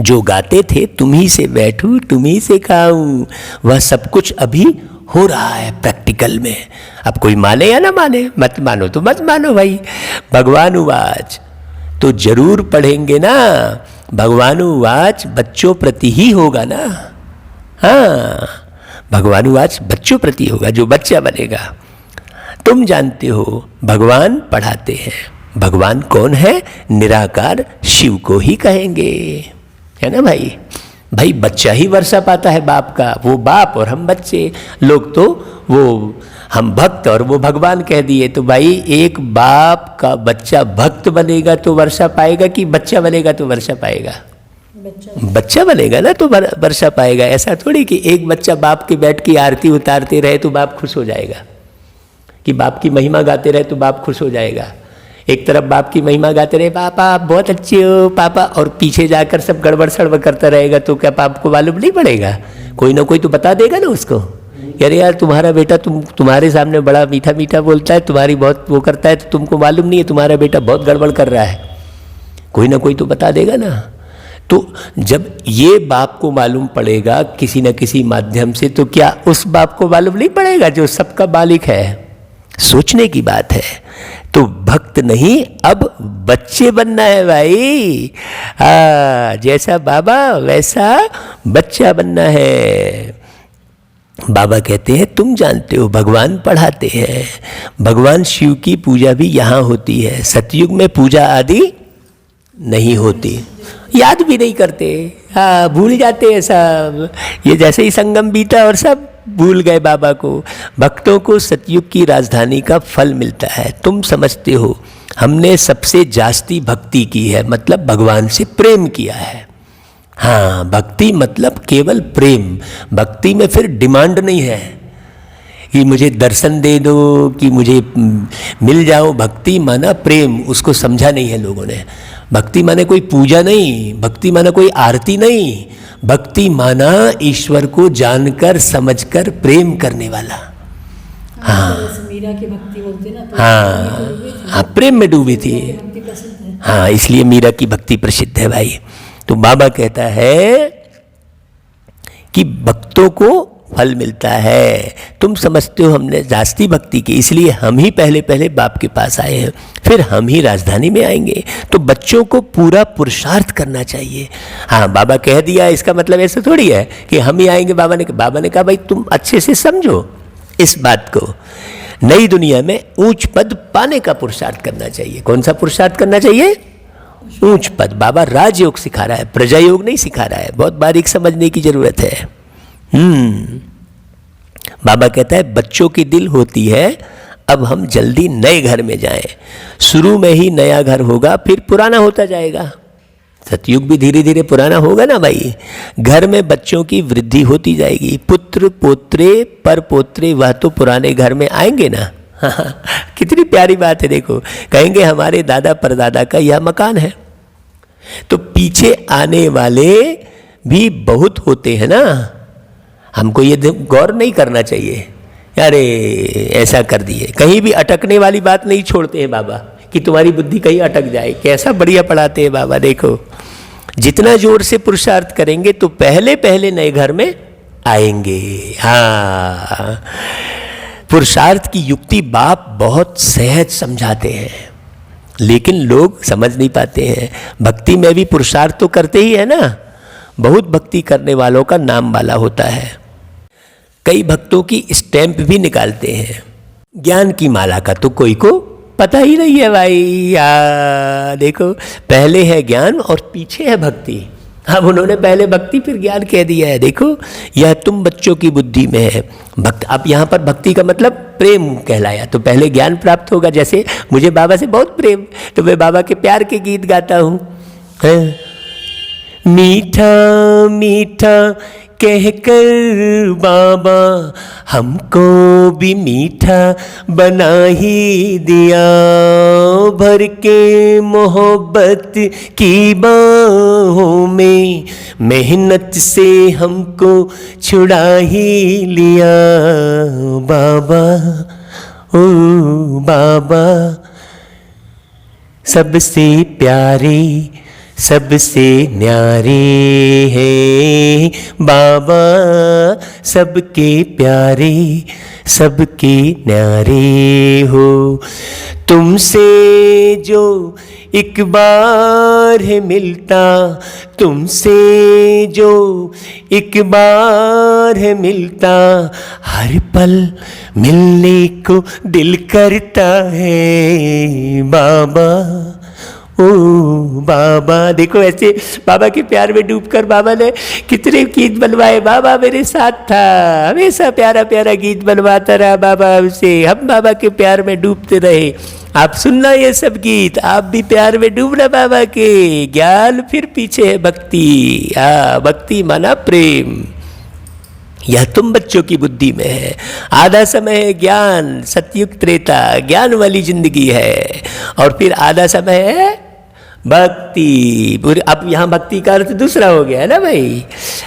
जो गाते थे तुम्ही से बैठूं तुम्ही से खाऊं, वह सब कुछ अभी हो रहा है प्रैक्टिकल में। अब कोई माने या ना माने, मत मानो तो मत मानो भाई। भगवानुवाच तो जरूर पढ़ेंगे ना। भगवानुवाच बच्चों प्रति ही होगा ना। हाँ, भगवानुवाच बच्चों प्रति होगा, जो बच्चा बनेगा। तुम जानते हो भगवान पढ़ाते हैं। भगवान कौन है? निराकार शिव को ही कहेंगे, है ना भाई। भाई बच्चा ही वर्षा पाता है बाप का, वो बाप और हम बच्चे। लोग तो वो हम भक्त और वो भगवान कह दिए। तो भाई एक बाप का बच्चा भक्त बनेगा तो वर्षा पाएगा कि बच्चा बनेगा तो वर्षा पाएगा? बच्चा बनेगा ना तो वर्षा पाएगा। ऐसा थोड़ी कि एक बच्चा बाप के बैठ की आरती उतारते रहे तो बाप खुश हो जाएगा, कि बाप की महिमा गाते रहे तो बाप खुश हो जाएगा। एक तरफ बाप की महिमा गाते रहे, पापा आप बहुत अच्छे हो पापा, और पीछे जाकर सब गड़बड़ सड़बड़ करता रहेगा तो क्या पाप को मालूम नहीं पड़ेगा? कोई ना कोई तो बता देगा ना उसको, यार यार तुम्हारा बेटा तुम्हारे सामने बड़ा मीठा मीठा बोलता है, तुम्हारी बहुत वो करता है, तो तुमको मालूम नहीं है तुम्हारा बेटा बहुत गड़बड़ कर रहा है। कोई ना कोई तो बता देगा ना। तो जब ये बाप को मालूम पड़ेगा किसी न किसी माध्यम से, तो क्या उस बाप को मालूम नहीं पड़ेगा जो सबका मालिक है? सोचने की बात है। तो भक्त नहीं, अब बच्चे बनना है भाई। जैसा बाबा वैसा बच्चा बनना है। बाबा कहते हैं तुम जानते हो भगवान पढ़ाते हैं। भगवान शिव की पूजा भी यहाँ होती है। सतयुग में पूजा आदि नहीं होती, याद भी नहीं करते। भूल जाते हैं सब। ये जैसे ही संगम बीता और सब भूल गए बाबा को। भक्तों को सतयुग की राजधानी का फल मिलता है। तुम समझते हो हमने सबसे जास्ती भक्ति की है, मतलब भगवान से प्रेम किया है। हाँ, भक्ति मतलब केवल प्रेम। भक्ति में फिर डिमांड नहीं है कि मुझे दर्शन दे दो, कि मुझे मिल जाओ। भक्ति माना प्रेम, उसको समझा नहीं है लोगों ने। भक्ति माने कोई पूजा नहीं, भक्ति माना कोई आरती नहीं। भक्ति माना ईश्वर को जानकर समझकर प्रेम करने वाला। हाँ, मीरा की भक्ति बोलते ना, तो हाँ, प्रेम में डूबी थी। हाँ, इसलिए मीरा की भक्ति प्रसिद्ध है भाई। तो बाबा कहता है कि भक्तों को फल मिलता है। तुम समझते हो हमने जास्ती भक्ति की, इसलिए हम ही पहले पहले बाप के पास आए हैं, फिर हम ही राजधानी में आएंगे। तो बच्चों को पूरा पुरुषार्थ करना चाहिए। हाँ, बाबा कह दिया, इसका मतलब ऐसा थोड़ी है कि हम ही आएंगे। बाबा ने कहा भाई तुम अच्छे से समझो इस बात को। नई दुनिया में ऊंच पद पाने का पुरुषार्थ करना चाहिए। कौन सा पुरुषार्थ करना चाहिए? ऊंच पद। बाबा राजयोग सिखा रहा है, प्रजा योग नहीं सिखा रहा है। बहुत बारीक समझने की जरूरत है। बाबा कहता है बच्चों की दिल होती है अब हम जल्दी नए घर में जाएं। शुरू में ही नया घर होगा, फिर पुराना होता जाएगा। सतयुग भी धीरे धीरे पुराना होगा ना भाई। घर में बच्चों की वृद्धि होती जाएगी। पुत्र पोत्रे पर पोत्रे वह तो पुराने घर में आएंगे ना। कितनी प्यारी बात है। देखो, कहेंगे हमारे दादा परदादा का यह मकान है, तो पीछे आने वाले भी बहुत होते हैं ना। हमको ये गौर नहीं करना चाहिए, अरे ऐसा कर दिए। कहीं भी अटकने वाली बात नहीं छोड़ते हैं बाबा कि तुम्हारी बुद्धि कहीं अटक जाए। कैसा बढ़िया पढ़ाते हैं बाबा। देखो, जितना जोर से पुरुषार्थ करेंगे तो पहले पहले नए घर में आएंगे। हाँ, पुरुषार्थ की युक्ति बाप बहुत सहज समझाते हैं, लेकिन लोग समझ नहीं पाते हैं। भक्ति में भी पुरुषार्थ तो करते ही है ना। बहुत भक्ति करने वालों का नाम वाला होता है। कई भक्तों की स्टैंप भी निकालते हैं। ज्ञान की माला का तो कोई को पता ही नहीं है भाई। देखो, पहले है ज्ञान और पीछे है भक्ति। अब उन्होंने पहले भक्ति फिर ज्ञान कह दिया है। देखो, यह तुम बच्चों की बुद्धि में है। भक्त, अब यहाँ पर भक्ति का मतलब प्रेम कहलाया, तो पहले ज्ञान प्राप्त होगा। जैसे मुझे बाबा से बहुत प्रेम, तो मैं बाबा के प्यार के गीत गाता हूँ। मीठा मीठा कहकर बाबा हमको भी मीठा बना ही दिया, भर के मोहब्बत की बाहों में मेहनत से हमको छुड़ा ही लिया। बाबा ओ बाबा सबसे प्यारे सबसे न्यारे हैं बाबा, सबके प्यारे सबके न्यारे हो। तुमसे जो एक बार है मिलता, तुमसे जो एक बार है मिलता, हर पल मिलने को दिल करता है बाबा ओ बाबा। देखो ऐसे बाबा के प्यार में डूबकर बाबा ने कितने गीत बनवाए। बाबा मेरे साथ था, हमेशा प्यारा प्यारा गीत बनवाता रहा बाबा हमसे, हम बाबा के प्यार में डूबते रहे। आप सुनना ये सब गीत, आप भी प्यार में डूबना बाबा के। ज्ञान फिर पीछे है भक्ति, भक्ति माना प्रेम। यह तुम बच्चों की बुद्धि में है। आधा समय है ज्ञान, सतयुग त्रेता ज्ञान वाली जिंदगी है, और फिर आधा समय है भक्ति। अब यहाँ भक्ति का अर्थ दूसरा हो गया है ना भाई।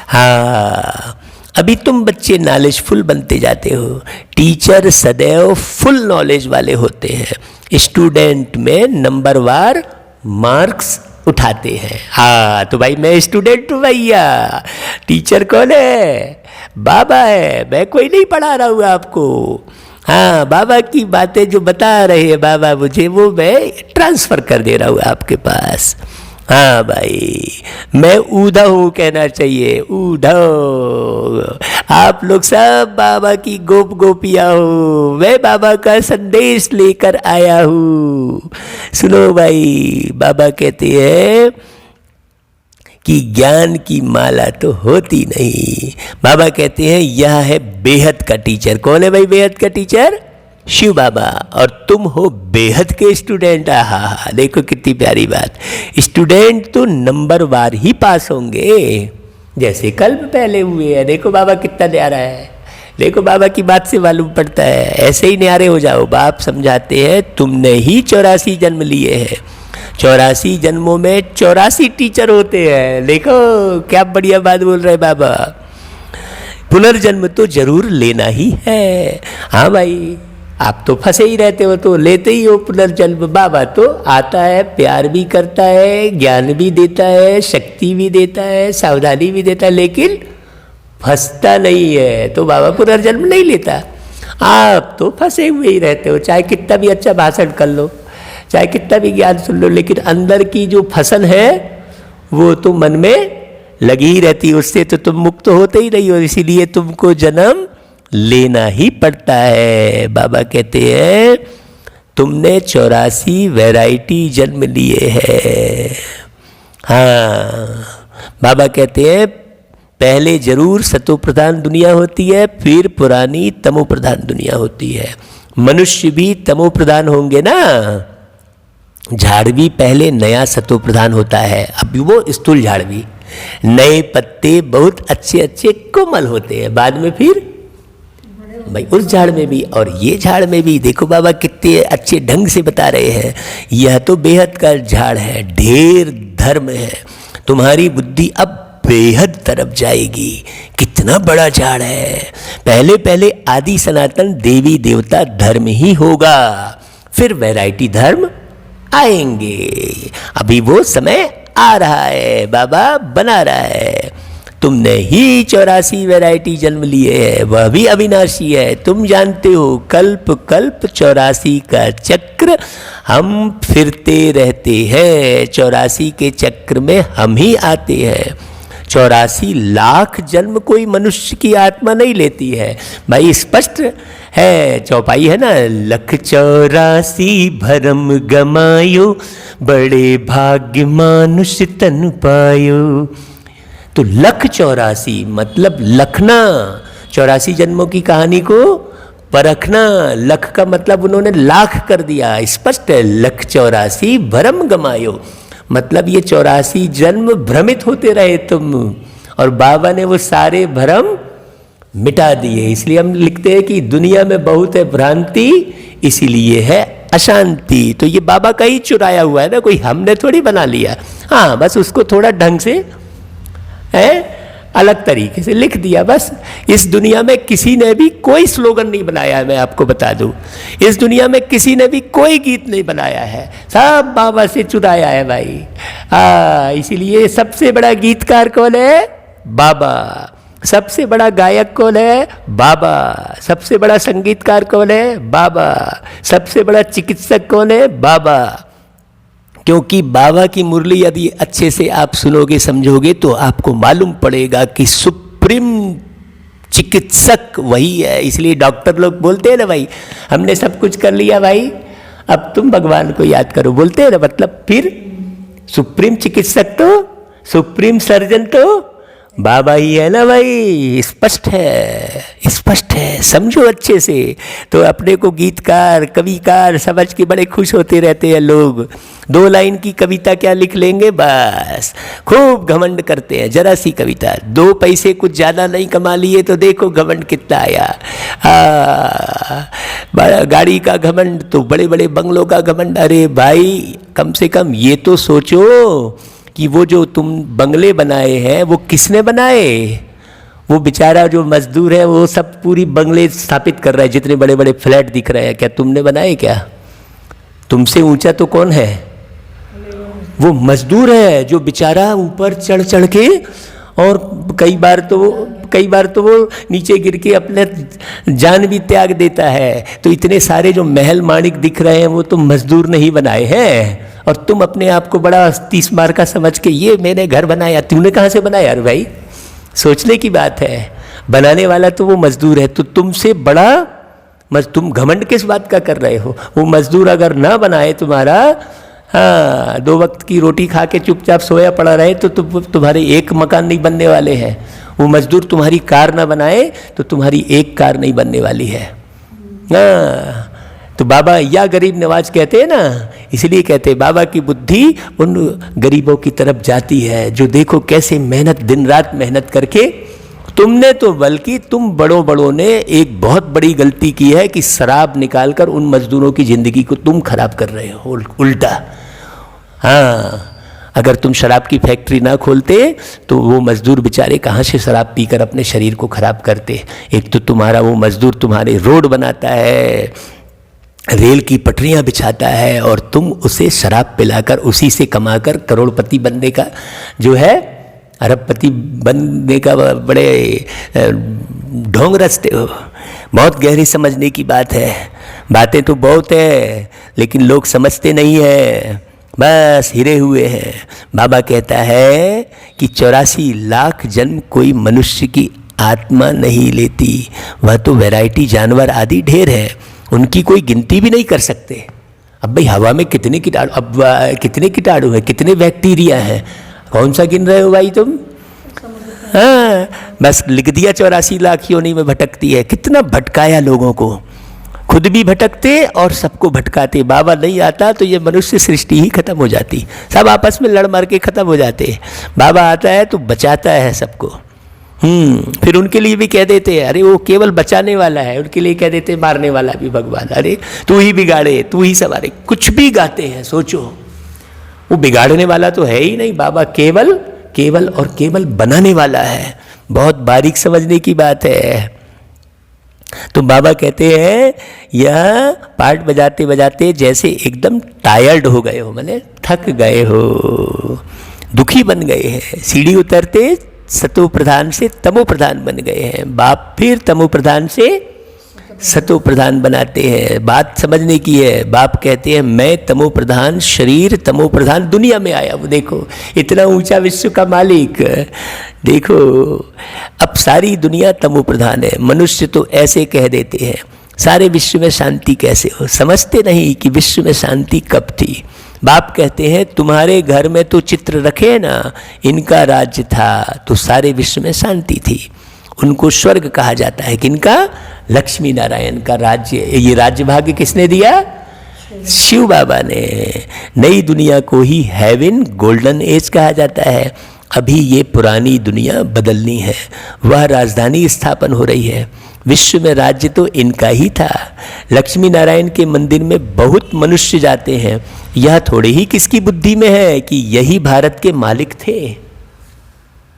हाँ, अभी तुम बच्चे नॉलेजफुल बनते जाते हो। टीचर सदैव फुल नॉलेज वाले होते हैं, स्टूडेंट में नंबरवार मार्क्स उठाते हैं। हाँ तो भाई मैं स्टूडेंट हूँ भैया, टीचर कौन है? बाबा है, मैं कोई नहीं पढ़ा रहा हूँ आपको। हाँ, बाबा की बातें जो बता रहे हैं बाबा मुझे, वो मैं ट्रांसफ़र कर दे रहा हूँ आपके पास। हाँ भाई, मैं ऊधा हूँ कहना चाहिए, ऊधा। आप लोग सब बाबा की गोप गोपियाँ हो, मैं बाबा का संदेश लेकर आया हूँ। सुनो भाई, बाबा कहते हैं कि ज्ञान की माला तो होती नहीं। बाबा कहते हैं यह है बेहद का टीचर। कौन है भाई बेहद का टीचर? शिव बाबा। और तुम हो बेहद के स्टूडेंट। हाँ, देखो कितनी प्यारी बात। स्टूडेंट तो नंबर वार ही पास होंगे, जैसे कल्प पहले हुए हैं। देखो बाबा कितना न्यारा है, देखो बाबा की बात से मालूम पड़ता है। ऐसे ही न्यारे हो जाओ। बाप समझाते हैं तुमने ही 84 जन्म लिए हैं, 84 जन्मों में 84 टीचर होते हैं। देखो क्या बढ़िया बात बोल रहे बाबा। पुनर्जन्म तो जरूर लेना ही है। हाँ भाई, आप तो फंसे ही रहते हो, तो लेते ही हो पुनर्जन्म। बाबा तो आता है, प्यार भी करता है, ज्ञान भी देता है, शक्ति भी देता है, सावधानी भी देता है, लेकिन फंसता नहीं है। तो बाबा पुनर्जन्म नहीं लेता। आप तो फंसे हुए ही रहते हो, चाहे कितना भी अच्छा भाषण कर लो, चाहे कितना भी ज्ञान सुन लो, लेकिन अंदर की जो फसल है वो तो मन में लगी ही रहती है। उससे तो तुम मुक्त होते ही नहीं हो, इसीलिए तुमको जन्म लेना ही पड़ता है। बाबा कहते हैं तुमने 84 वैरायटी जन्म लिए हैं। हाँ, बाबा कहते हैं पहले जरूर सतो प्रधान दुनिया होती है, फिर पुरानी तमो प्रधान दुनिया होती है। मनुष्य भी तमो प्रधान होंगे ना। झाड़ भी पहले नया सतो प्रधान होता है, अभी वो स्थूल झाड़ भी, नए पत्ते बहुत अच्छे अच्छे कोमल होते हैं, बाद में फिर भाई उस झाड़ में भी और ये झाड़ में भी। देखो बाबा कितने अच्छे ढंग से बता रहे हैं। यह तो बेहद का झाड़ है, ढेर धर्म है। तुम्हारी बुद्धि अब बेहद तरफ जाएगी। कितना बड़ा झाड़ है। पहले पहले आदि सनातन देवी देवता धर्म ही होगा, फिर वैरायटी धर्म आएंगे। अभी वो समय आ रहा है, बाबा बना रहा है। तुमने ही 84 वैरायटी जन्म लिए हैं, वह भी अविनाशी है। तुम जानते हो कल्प कल्प 84 का चक्र हम फिरते रहते हैं। 84 के चक्र में हम ही आते हैं। 84 लाख जन्म कोई मनुष्य की आत्मा नहीं लेती है भाई, स्पष्ट है। चौपाई है ना, लख 84 भरम गमायो, बड़े भाग्य मानुष तन पायो। तो लख 84 मतलब लखना, 84 जन्मों की कहानी को परखना। लख का मतलब उन्होंने लाख कर दिया, स्पष्ट है। लख 84 भरम गमायो मतलब ये 84 जन्म भ्रमित होते रहे तुम, और बाबा ने वो सारे भ्रम मिटा दिए। इसलिए हम लिखते हैं कि दुनिया में बहुत है भ्रांति, इसीलिए है अशांति। तो ये बाबा का ही चुराया हुआ है ना, कोई हमने थोड़ी बना लिया। हाँ, बस उसको थोड़ा ढंग से है, अलग तरीके से लिख दिया बस। इस दुनिया में किसी ने भी कोई स्लोगन नहीं बनाया है, मैं आपको बता दूं। इस दुनिया में किसी ने भी कोई गीत नहीं बनाया है, सब बाबा से चुराया है भाई। इसीलिए सबसे बड़ा गीतकार कौन है? बाबा। सबसे बड़ा गायक कौन है? बाबा। सबसे बड़ा संगीतकार कौन है? बाबा। सबसे बड़ा चिकित्सक कौन है? बाबा। क्योंकि बाबा की मुरली यदि अच्छे से आप सुनोगे, समझोगे, तो आपको मालूम पड़ेगा कि सुप्रीम चिकित्सक वही है। इसलिए डॉक्टर लोग बोलते हैं ना, भाई हमने सब कुछ कर लिया भाई, अब तुम भगवान को याद करो, बोलते हैं ना। मतलब फिर सुप्रीम चिकित्सक तो, सुप्रीम सर्जन तो बाबा ही है ना भाई। स्पष्ट है, स्पष्ट है, समझो अच्छे से। तो अपने को गीतकार, कविकार समझ के बड़े खुश होते रहते हैं लोग। 2 लाइन की कविता क्या लिख लेंगे, बस खूब घमंड करते हैं। जरा सी कविता, 2 पैसे कुछ ज़्यादा नहीं कमा लिए तो देखो घमंड कितना आया। बड़ा गाड़ी का घमंड तो बड़े बड़े बंगलों का घमंड। अरे भाई, कम से कम ये तो सोचो कि वो जो तुम बंगले बनाए हैं वो किसने बनाए? वो बेचारा जो मजदूर है वो सब पूरी बंगले स्थापित कर रहा है, जितने बड़े बड़े फ्लैट दिख रहे हैं, क्या तुमने बनाए क्या? तुमसे ऊंचा तो कौन है? वो मजदूर है जो बेचारा ऊपर चढ़ चढ़ के, और कई बार तो वो नीचे गिर के अपने जान भी त्याग देता है। तो इतने सारे जो महल माणिक दिख रहे हैं वो तो मजदूर नहीं बनाए हैं, और तुम अपने आप को बड़ा 30 मार का समझ के ये मैंने घर बनाया। तूने कहाँ से बनाया? अरे भाई, सोचने की बात है। बनाने वाला तो वो मजदूर है, तो तुमसे बड़ा तुम घमंड किस बात का कर रहे हो? वो मजदूर अगर ना बनाए तुम्हारा, हाँ, 2 वक्त की रोटी खा के चुपचाप सोया पड़ा रहे, तो तुम्हारे एक मकान नहीं बनने वाले हैं। वो मजदूर तुम्हारी कार ना बनाए तो तुम्हारी एक कार नहीं बनने वाली है। हाँ, तो बाबा या गरीब नवाज कहते हैं ना, इसलिए कहते हैं बाबा की बुद्धि उन गरीबों की तरफ जाती है जो देखो कैसे मेहनत, दिन रात मेहनत करके। तुमने तो, बल्कि तुम बड़ों ने एक बहुत बड़ी गलती की है कि शराब निकालकर उन मजदूरों की जिंदगी को तुम खराब कर रहे हो उल्टा। हाँ, अगर तुम शराब की फैक्ट्री ना खोलते तो वो मजदूर बेचारे कहाँ से शराब पीकर अपने शरीर को खराब करते। एक तो तुम्हारा वो मजदूर तुम्हारे रोड बनाता है, रेल की पटरियां बिछाता है, और तुम उसे शराब पिलाकर उसी से कमाकर करोड़पति बनने का जो है, अरबपति बनने का बड़े ढोंग रचते हो। बहुत गहरी समझने की बात है। बातें तो बहुत है लेकिन लोग समझते नहीं है, बस हिरे हुए हैं। बाबा कहता है कि 84 लाख जन्म कोई मनुष्य की आत्मा नहीं लेती, वह तो वैरायटी जानवर आदि ढेर है, उनकी कोई गिनती भी नहीं कर सकते। अब भाई हवा में कितने कीटाणु, अब कितने कीटाणु हैं, कितने बैक्टीरिया हैं, कौन सा गिन रहे हो भाई तुम? हाँ, बस लिख दिया 84 लाख योनि में भटकती है। कितना भटकाया लोगों को, खुद भी भटकते और सबको भटकाते। बाबा नहीं आता तो ये मनुष्य सृष्टि ही खत्म हो जाती, सब आपस में लड़ मार के खत्म हो जाते। बाबा आता है तो बचाता है सबको। फिर उनके लिए भी कह देते हैं, अरे वो केवल बचाने वाला है, उनके लिए कह देते हैं मारने वाला भी भगवान। अरे तू ही बिगाड़े, तू ही सवारे, कुछ भी गाते हैं। सोचो, वो बिगाड़ने वाला तो है ही नहीं, बाबा केवल केवल और केवल बनाने वाला है। बहुत बारीक समझने की बात है। तो बाबा कहते हैं यह पार्ट बजाते बजाते जैसे एकदम टायर्ड हो गए हो, माने थक गए हो, दुखी बन गए हैं, सीढ़ी उतरते सतो प्रधान से तमो प्रधान बन गए हैं। बाप फिर तमो प्रधान से सतो प्रधान बनाते हैं। बात समझने की है। बाप कहते हैं मैं तमो प्रधान शरीर, तमो प्रधान दुनिया में आया। वो देखो इतना ऊंचा विश्व का मालिक, देखो अब सारी दुनिया तमो प्रधान है। मनुष्य तो ऐसे कह देते हैं सारे विश्व में शांति कैसे हो, समझते नहीं कि विश्व में शांति कब थी। बाप कहते हैं तुम्हारे घर में तो चित्र रखे ना, इनका राज्य था तो सारे विश्व में शांति थी। उनको स्वर्ग कहा जाता है। किनका? लक्ष्मी नारायण का राज्य। ये राज्य भाग्य किसने दिया? शिव बाबा ने। नई दुनिया को ही हेवन गोल्डन एज कहा जाता है। अभी ये पुरानी दुनिया बदलनी है, वह राजधानी स्थापन हो रही है। विश्व में राज्य तो इनका ही था। लक्ष्मी नारायण के मंदिर में बहुत मनुष्य जाते हैं। यह थोड़े ही किसकी बुद्धि में है कि यही भारत के मालिक थे।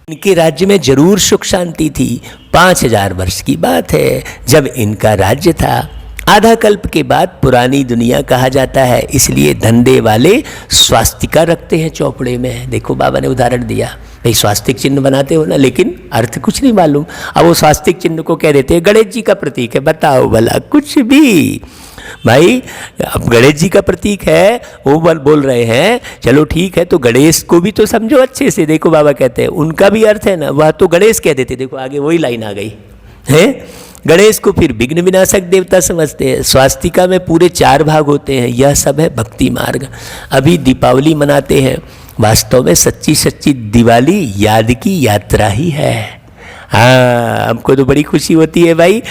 इनके राज्य में जरूर सुख शांति थी। 5000 वर्ष की बात है जब इनका राज्य था। आधा कल्प के बाद पुरानी दुनिया कहा जाता है, इसलिए धंधे वाले स्वास्तिका रखते हैं चौपड़े में। देखो बाबा ने उदाहरण दिया, भाई स्वास्तिक चिन्ह बनाते हो ना, लेकिन अर्थ कुछ नहीं मालूम। अब वो स्वास्तिक चिन्ह को कह देते हैं गणेश जी का प्रतीक है, बताओ भला कुछ भी। भाई अब गणेश जी का प्रतीक है, वो बोल रहे हैं चलो ठीक है, तो गणेश को भी तो समझो अच्छे से। देखो बाबा कहते हैं उनका भी अर्थ है ना, वह तो गणेश कह देते। देखो आगे वही लाइन आ गई है। गणेश को फिर विघ्न विनाशक देवता समझते हैं। स्वास्तिका में पूरे 4 भाग होते हैं। यह सब है भक्ति मार्ग। अभी दीपावली मनाते हैं, वास्तव में सच्ची सच्ची दिवाली याद की यात्रा ही है। हाँ, हमको तो बड़ी खुशी होती है भाई।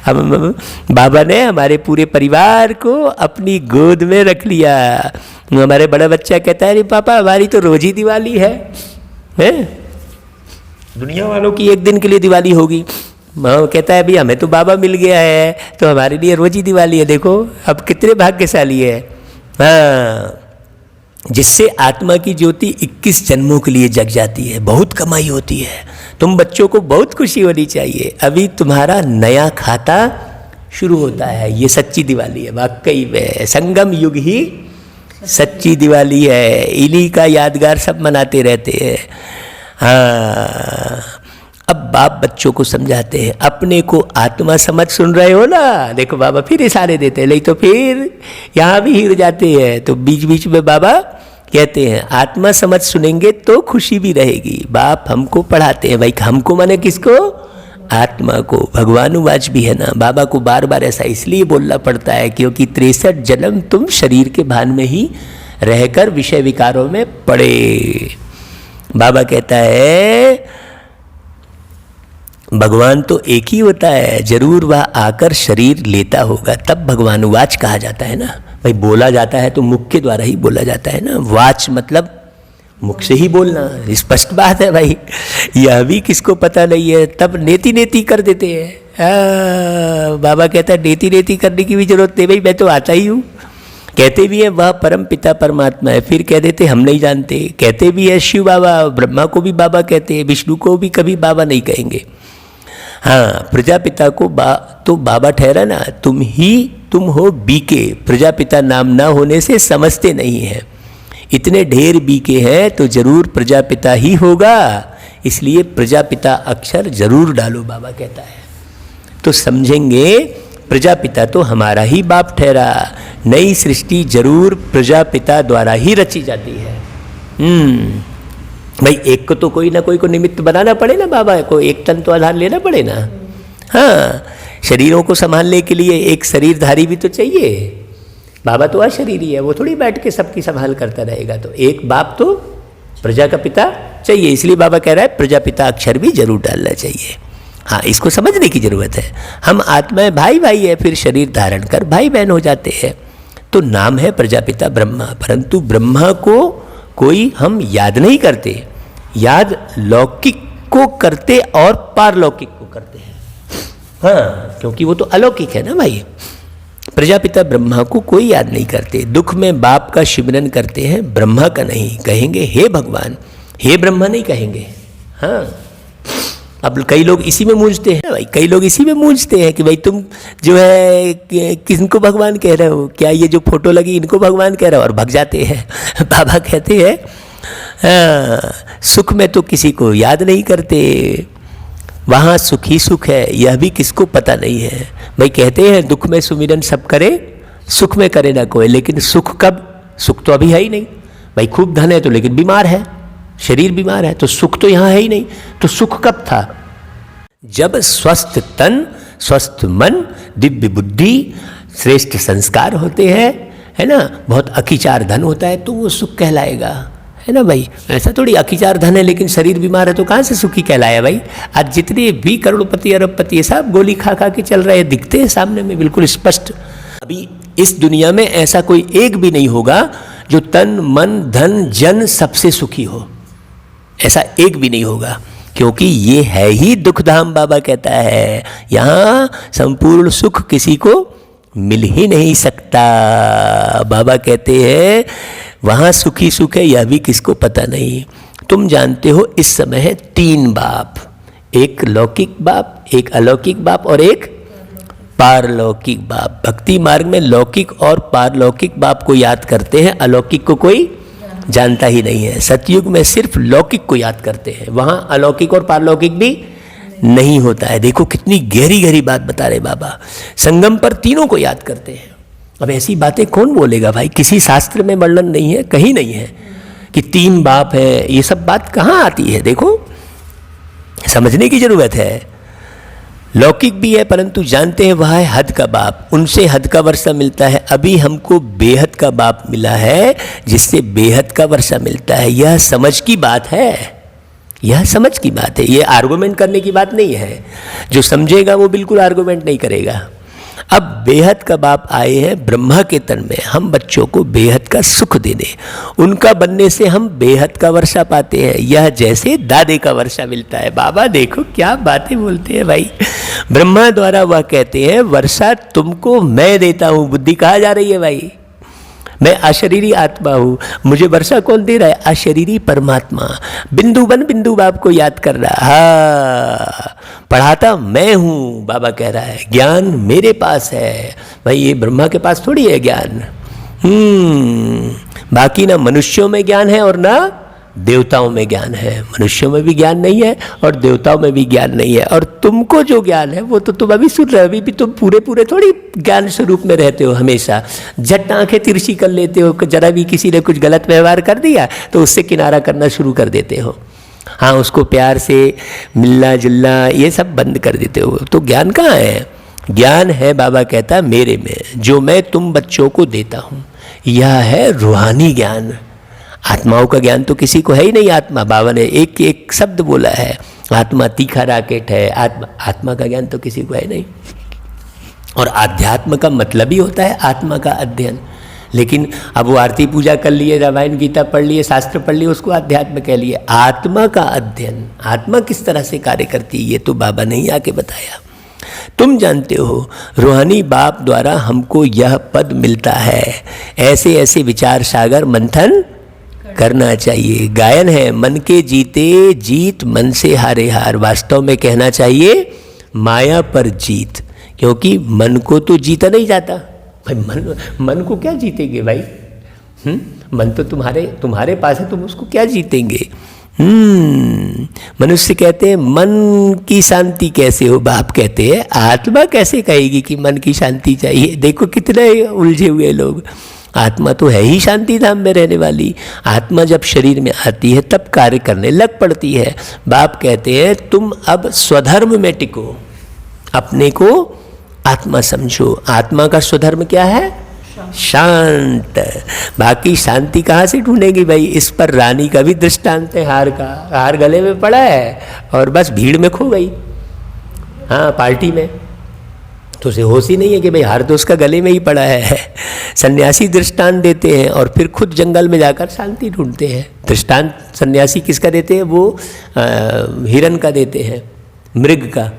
हम बाबा ने हमारे पूरे परिवार को अपनी गोद में रख लिया। हमारे बड़ा बच्चा कहता है अरे पापा हमारी तो रोज ही दिवाली है। दुनिया वालों की एक दिन के लिए दिवाली होगी, कहता है भैया हमें तो बाबा मिल गया है तो हमारे लिए रोज ही दिवाली है। देखो अब कितने भाग्यशाली है। हाँ, जिससे आत्मा की ज्योति 21 जन्मों के लिए जग जाती है। बहुत कमाई होती है। तुम बच्चों को बहुत खुशी होनी चाहिए। अभी तुम्हारा नया खाता शुरू होता है। ये सच्ची दिवाली है, वाकई में संगम युग ही सच्ची दिवाली है। इन्हीं का यादगार सब मनाते रहते हैं। हाँ, अब बाप बच्चों को समझाते हैं। अपने को आत्मा समझ सुन रहे हो ना, देखो बाबा फिर इशारे देते हैं, नहीं तो फिर यहाँ भी हिर जाते हैं। तो बीच बीच में बाबा कहते हैं आत्मा समझ सुनेंगे तो खुशी भी रहेगी। बाप हमको पढ़ाते हैं भाई, हमको माने किसको? आत्मा को। भगवानुवाच भी है ना। बाबा को बार बार ऐसा इसलिए बोलना पड़ता है क्योंकि 63 जन्म तुम शरीर के भान में ही रहकर विषय विकारों में पड़े। बाबा कहता है भगवान तो एक ही होता है, जरूर वह आकर शरीर लेता होगा, तब भगवानुवाच कहा जाता है ना। भाई बोला जाता है तो मुख के द्वारा ही बोला जाता है ना। वाच मतलब मुख से ही बोलना, स्पष्ट बात है भाई। यह भी किसको पता नहीं है, तब नेति नेति कर देते हैं। बाबा कहता है नेति नेति करने की भी जरूरत नहीं भाई, मैं तो आता ही हूँ। कहते भी हैं वह परम पिता परमात्मा है, फिर कह देते हम नहीं जानते। कहते भी है शिव बाबा, ब्रह्मा को भी बाबा कहते हैं, विष्णु को भी कभी बाबा नहीं कहेंगे। हाँ, प्रजापिता को तो बाबा ठहरा ना। तुम हो बीके, प्रजापिता नाम ना होने से समझते नहीं हैं। इतने ढेर बीके हैं तो जरूर प्रजापिता ही होगा, इसलिए प्रजापिता अक्षर जरूर डालो, बाबा कहता है। तो समझेंगे प्रजापिता तो हमारा ही बाप ठहरा। नई सृष्टि जरूर प्रजापिता द्वारा ही रची जाती है। भाई एक को तो कोई ना कोई को निमित्त बनाना पड़े ना, बाबा को एक तन तो आधार लेना पड़े ना। हाँ, शरीरों को संभालने के लिए एक शरीरधारी भी तो चाहिए। बाबा तो अशरीरी है, वो थोड़ी बैठ के सबकी संभाल करता रहेगा। तो एक बाप तो प्रजा का पिता चाहिए, इसलिए बाबा कह रहा है प्रजापिता अक्षर भी जरूर डालना चाहिए। हाँ, इसको समझने की जरूरत है। हम आत्माएं भाई भाई है, फिर शरीर धारण कर भाई बहन हो जाते हैं। तो नाम है प्रजापिता ब्रह्मा, परंतु ब्रह्मा को कोई हम याद नहीं करते। याद लौकिक को करते और पारलौकिक को करते हैं। हाँ, क्योंकि वो तो अलौकिक है ना भाई। प्रजापिता ब्रह्मा को कोई याद नहीं करते। दुख में बाप का सिमरन करते हैं, ब्रह्मा का नहीं। कहेंगे हे भगवान, हे ब्रह्मा नहीं कहेंगे। हाँ, अब कई लोग इसी में मूंझते हैं भाई, कई लोग इसी में मूंझते हैं कि भाई तुम जो है किनको भगवान कह रहे हो, क्या ये जो फोटो लगी इनको भगवान कह रहे हो, और भग जाते हैं। बाबा कहते हैं हाँ, सुख में तो किसी को याद नहीं करते, वहाँ सुख ही सुख है, यह भी किसको पता नहीं है। भाई कहते हैं दुख में सुमिरन सब करे, सुख में करे ना कोई। लेकिन सुख कब? सुख तो अभी है ही नहीं भाई। खूब धन है तो लेकिन बीमार है, शरीर बीमार है, तो सुख तो यहाँ है ही नहीं। तो सुख कब था? जब स्वस्थ तन, स्वस्थ मन, दिव्य बुद्धि, श्रेष्ठ संस्कार होते हैं, है ना, बहुत अखिचार धन होता है, तो वो सुख कहलाएगा, है ना भाई। ऐसा थोड़ी अखिचार धन है लेकिन शरीर बीमार है तो कहाँ से सुखी कहलाया भाई। आज जितने भी करोड़पति अरबपति सब गोली खा खा के चल रहे हैं, दिखते हैं सामने में बिल्कुल स्पष्ट। अभी इस दुनिया में ऐसा कोई एक भी नहीं होगा जो तन मन धन जन सबसे सुखी हो, ऐसा एक भी नहीं होगा, क्योंकि ये है ही दुखधाम। बाबा कहता है यहाँ संपूर्ण सुख किसी को मिल ही नहीं सकता। बाबा कहते हैं वहाँ सुखी सुख है यह भी किसको पता नहीं। तुम जानते हो इस समय है 3 बाप, एक लौकिक बाप, एक अलौकिक बाप और एक पारलौकिक बाप। भक्ति मार्ग में लौकिक और पारलौकिक बाप को याद करते हैं, अलौकिक को कोई जानता ही नहीं है। सतयुग में सिर्फ लौकिक को याद करते हैं, वहाँ अलौकिक और पारलौकिक भी नहीं होता है। देखो कितनी गहरी गहरी बात बता रहे बाबा। संगम पर तीनों को याद करते हैं। अब ऐसी बातें कौन बोलेगा भाई, किसी शास्त्र में वर्णन नहीं है, कहीं नहीं है कि 3 बाप है। ये सब बात कहाँ आती है, देखो समझने की जरूरत है। लौकिक भी है परंतु जानते हैं वह है हद का बाप, उनसे हद का वर्षा मिलता है। अभी हमको बेहद का बाप मिला है जिससे बेहद का वर्षा मिलता है। यह समझ की बात है, यह समझ की बात है, यह आर्गुमेंट करने की बात नहीं है। जो समझेगा वो बिल्कुल आर्गुमेंट नहीं करेगा। अब बेहद का बाप आए हैं ब्रह्मा के तन में हम बच्चों को बेहद का सुख देने, उनका बनने से हम बेहद का वर्षा पाते हैं। यह जैसे दादे का वर्षा मिलता है। बाबा देखो क्या बातें बोलते हैं भाई। ब्रह्मा द्वारा वह कहते हैं वर्षा तुमको मैं देता हूँ। बुद्धि कहाँ जा रही है भाई, मैं अशरीरी आत्मा हूँ, मुझे वर्षा कौन दे रहा है, अशरीरी परमात्मा। बिंदु बन बिंदु बाप को याद कर रहा, हाँ पढ़ाता मैं हूँ। बाबा कह रहा है ज्ञान मेरे पास है भाई, ये ब्रह्मा के पास थोड़ी है ज्ञान। बाकी ना मनुष्यों में ज्ञान है और ना देवताओं में ज्ञान है। मनुष्यों में भी ज्ञान नहीं है और देवताओं में भी ज्ञान नहीं है। और तुमको जो ज्ञान है वो तो तुम अभी सुन रहे हो, अभी भी तुम पूरे पूरे थोड़ी ज्ञान स्वरूप में रहते हो। हमेशा झट आंखें तिरछी कर लेते हो, जरा भी किसी ने कुछ गलत व्यवहार कर दिया तो उससे किनारा करना शुरू कर देते हो। हाँ उसको प्यार से मिलना जुलना ये सब बंद कर देते हो। तो ज्ञान कहाँ है, ज्ञान है बाबा कहता मेरे में, जो मैं तुम बच्चों को देता हूँ। यह है रूहानी ज्ञान। आत्माओं का ज्ञान तो किसी को है ही नहीं। आत्मा, बाबा ने एक एक शब्द बोला है, आत्मा तीखा राकेट है। आत्मा का ज्ञान तो किसी को है नहीं। और आध्यात्म का मतलब ही होता है आत्मा का अध्ययन। लेकिन अब वो आरती पूजा कर लिए, रामायण गीता पढ़ लिए, शास्त्र पढ़ लिए, उसको अध्यात्म कह लिए। आत्मा का अध्ययन, आत्मा किस तरह से कार्य करती है ये तो बाबा ने ही आके बताया। तुम जानते हो रूहानी बाप द्वारा हमको यह पद मिलता है। ऐसे ऐसे विचार सागर मंथन करना चाहिए। गायन है मन के जीते जीत, मन से हारे हार। वास्तव में कहना चाहिए माया पर जीत, क्योंकि मन को तो जीता नहीं जाता भाई। मन को क्या जीतेंगे भाई। मन तो तुम्हारे पास है, तुम उसको क्या जीतेंगे। मनुष्य कहते हैं मन की शांति कैसे हो, बाप कहते हैं आत्मा कैसे कहेगी कि मन की शांति चाहिए। देखो कितने उलझे हुए लोग। आत्मा तो है ही शांति धाम में रहने वाली। आत्मा जब शरीर में आती है तब कार्य करने लग पड़ती है। बाप कहते हैं तुम अब स्वधर्म में टिको, अपने को आत्मा समझो। आत्मा का स्वधर्म क्या है, शांत। बाकी शांति कहाँ से ढूंढेगी भाई। इस पर रानी का भी दृष्टांत है। हार का, हार गले में पड़ा है और बस भीड़ में खो गई। हाँ पार्टी में तो उसे होश ही नहीं है कि भाई हार तो उसका गले में ही पड़ा है। सन्यासी दृष्टांत देते हैं और फिर खुद जंगल में जाकर शांति ढूंढते हैं। दृष्टांत सन्यासी किसका देते हैं, वो हिरन का देते हैं, मृग का।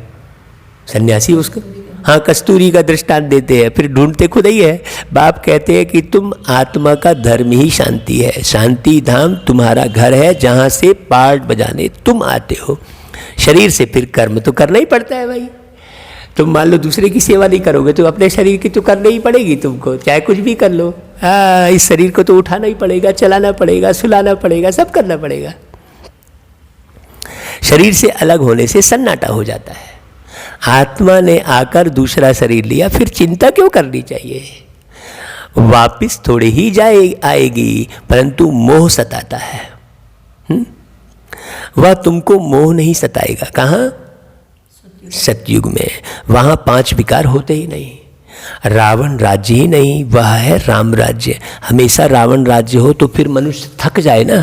सन्यासी उसका हाँ कस्तूरी का दृष्टांत देते हैं, फिर ढूंढते खुद ही है। बाप कहते हैं कि तुम आत्मा का धर्म ही शांति है। शांति धाम तुम्हारा घर है जहाँ से पार्ट बजाने तुम आते हो। शरीर से फिर कर्म तो करना ही पड़ता है भाई। तुम मान लो दूसरे की सेवा नहीं करोगे तो अपने शरीर की तो करनी ही पड़ेगी तुमको, चाहे कुछ भी कर लो। हाँ इस शरीर को तो उठाना ही पड़ेगा, चलाना पड़ेगा, सुलाना पड़ेगा, सब करना पड़ेगा। शरीर से अलग होने से सन्नाटा हो जाता है। आत्मा ने आकर दूसरा शरीर लिया, फिर चिंता क्यों करनी चाहिए। वापिस थोड़े ही आएगी, परंतु मोह सताता है। वह तुमको मोह नहीं सताएगा। कहाँ, सतयुग में। वहाँ 5 विकार होते ही नहीं। रावण राज्य ही नहीं, वह है राम राज्य। हमेशा रावण राज्य हो तो फिर मनुष्य थक जाए ना।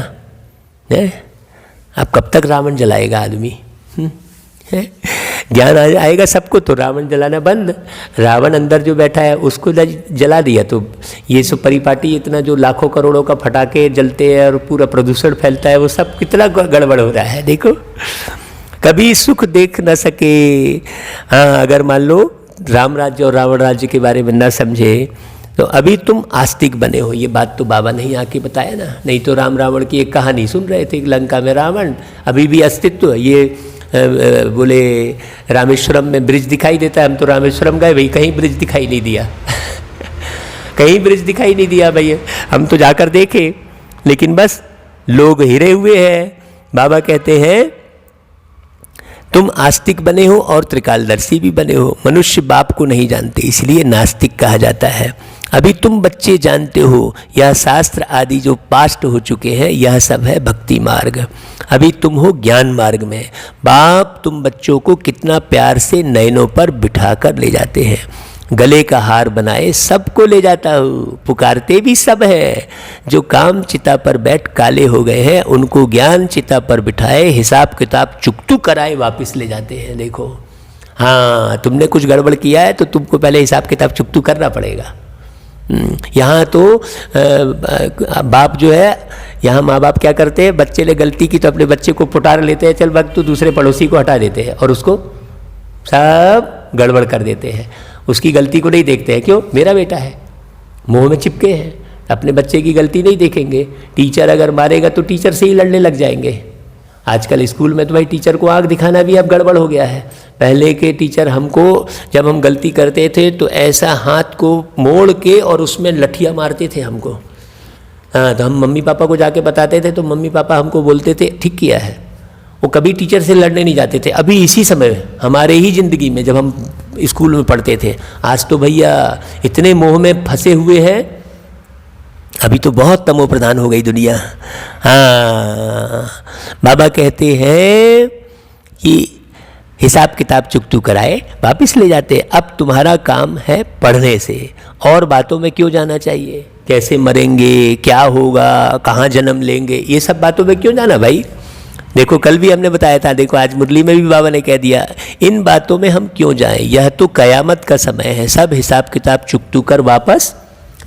अब कब तक रावण जलाएगा आदमी। ज्ञान आएगा सबको तो रावण जलाना बंद। रावण अंदर जो बैठा है उसको जला दिया तो ये सब परिपाटी इतना जो लाखों करोड़ों का फटाके जलते हैं और पूरा प्रदूषण फैलता है, वो सब कितना गड़बड़ हो रहा है। देखो, कभी सुख देख न सके। हाँ, अगर मान लो राम राज्य और रावण राज्य के बारे में न समझे तो अभी तुम आस्तिक बने हो। ये बात तो बाबा ने ही आके बताया ना, नहीं तो राम रावण की एक कहानी सुन रहे थे, लंका में रावण अभी भी अस्तित्व। ये बोले रामेश्वरम में ब्रिज दिखाई देता है, हम तो रामेश्वरम गए भाई, कहीं ब्रिज दिखाई नहीं दिया कहीं ब्रिज दिखाई नहीं दिया भैया, हम तो जाकर देखे, लेकिन बस लोग हिरे हुए हैं। बाबा कहते हैं तुम आस्तिक बने हो और त्रिकालदर्शी भी बने हो। मनुष्य बाप को नहीं जानते, इसलिए नास्तिक कहा जाता है। अभी तुम बच्चे जानते हो, यह शास्त्र आदि जो पास्ट हो चुके हैं, यह सब है भक्ति मार्ग। अभी तुम हो ज्ञान मार्ग में। बाप तुम बच्चों को कितना प्यार से नयनों पर बिठा कर ले जाते हैं, गले का हार बनाए सबको ले जाता हूँ। पुकारते भी सब है, जो काम चिता पर बैठ काले हो गए हैं, उनको ज्ञान चिता पर बिठाए हिसाब किताब चुकतू कराए वापस ले जाते हैं। देखो, हाँ, तुमने कुछ गड़बड़ किया है तो तुमको पहले हिसाब किताब चुकतू करना पड़ेगा। यहाँ तो बाप जो है, यहाँ माँ बाप क्या करते हैं, बच्चे ने गलती की तो अपने बच्चे को पुटार लेते हैं, चल वक्त तो दूसरे पड़ोसी को हटा देते हैं और उसको सब गड़बड़ कर देते हैं। उसकी गलती को नहीं देखते हैं, क्यों, मेरा बेटा है, मुंह में चिपके हैं, अपने बच्चे की गलती नहीं देखेंगे। टीचर अगर मारेगा तो टीचर से ही लड़ने लग जाएंगे। आजकल स्कूल में तो भाई टीचर को आँख दिखाना भी अब गड़बड़ हो गया है। पहले के टीचर हमको जब हम गलती करते थे तो ऐसा हाथ को मोड़ के और उसमें लठियाँ मारते थे हमको। हाँ, तो हम मम्मी पापा को जाके बताते थे तो मम्मी पापा हमको बोलते थे ठीक किया है। वो कभी टीचर से लड़ने नहीं जाते थे। अभी इसी समय हमारे ही ज़िंदगी में जब हम स्कूल में पढ़ते थे, आज तो भैया इतने मोह में फंसे हुए हैं, अभी तो बहुत तमो प्रधान हो गई दुनिया। हाँ, बाबा कहते हैं कि हिसाब किताब चुकतू कराए वापस ले जाते। अब तुम्हारा काम है पढ़ने से, और बातों में क्यों जाना चाहिए, कैसे मरेंगे, क्या होगा, कहाँ जन्म लेंगे, ये सब बातों में क्यों जाना भाई। देखो, कल भी हमने बताया था, देखो आज मुरली में भी बाबा ने कह दिया, इन बातों में हम क्यों जाएं, यह तो कयामत का समय है, सब हिसाब किताब चुकतू कर वापस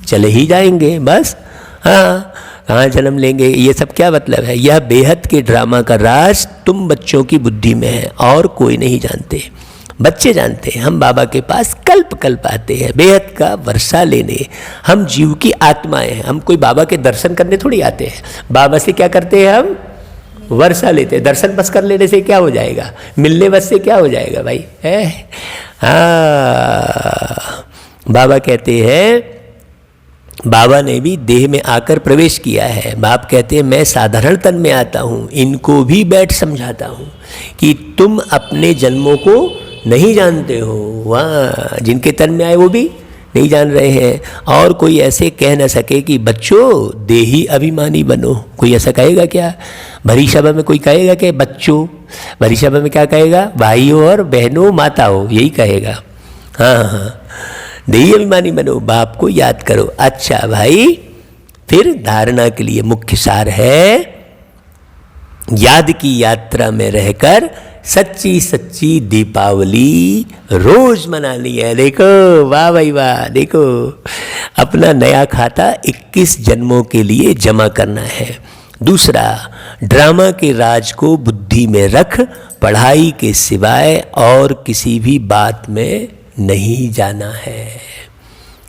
चले ही जाएंगे बस। हाँ, कहाँ जन्म लेंगे, ये सब क्या मतलब है। यह बेहद के ड्रामा का राज तुम बच्चों की बुद्धि में है और कोई नहीं जानते। बच्चे जानते हैं, हम बाबा के पास कल्प कल्प आते हैं बेहद का वर्षा लेने। हम जीव की आत्माएं हैं, हम कोई बाबा के दर्शन करने थोड़ी आते हैं। बाबा से क्या करते हैं, हम वर्षा लेते हैं। दर्शन बस कर लेने से क्या हो जाएगा, मिलने बस से क्या हो जाएगा भाई है। हाँ, बाबा कहते हैं, बाबा ने भी देह में आकर प्रवेश किया है। बाप कहते हैं मैं साधारण तन में आता हूँ, इनको भी बैठ समझाता हूँ कि तुम अपने जन्मों को नहीं जानते हो। वहाँ जिनके तन में आए वो भी नहीं जान रहे हैं, और कोई ऐसे कह न सके कि बच्चों देही अभिमानी बनो। कोई ऐसा कहेगा क्या, भरी सभा में कोई कहेगा कि बच्चों, भरी सभा में क्या कहेगा, भाइयों और बहनों माताओं, यही कहेगा। हाँ हाँ, देही अभिमानी बनो, बाप को याद करो। अच्छा भाई, फिर धारणा के लिए मुख्य सार है, याद की यात्रा में रहकर सच्ची सच्ची दीपावली रोज मनानी है। देखो, वाह भाई वाह, देखो अपना नया खाता 21 जन्मों के लिए जमा करना है। दूसरा, ड्रामा के राज को बुद्धि में रख, पढ़ाई के सिवाय और किसी भी बात में नहीं जाना है।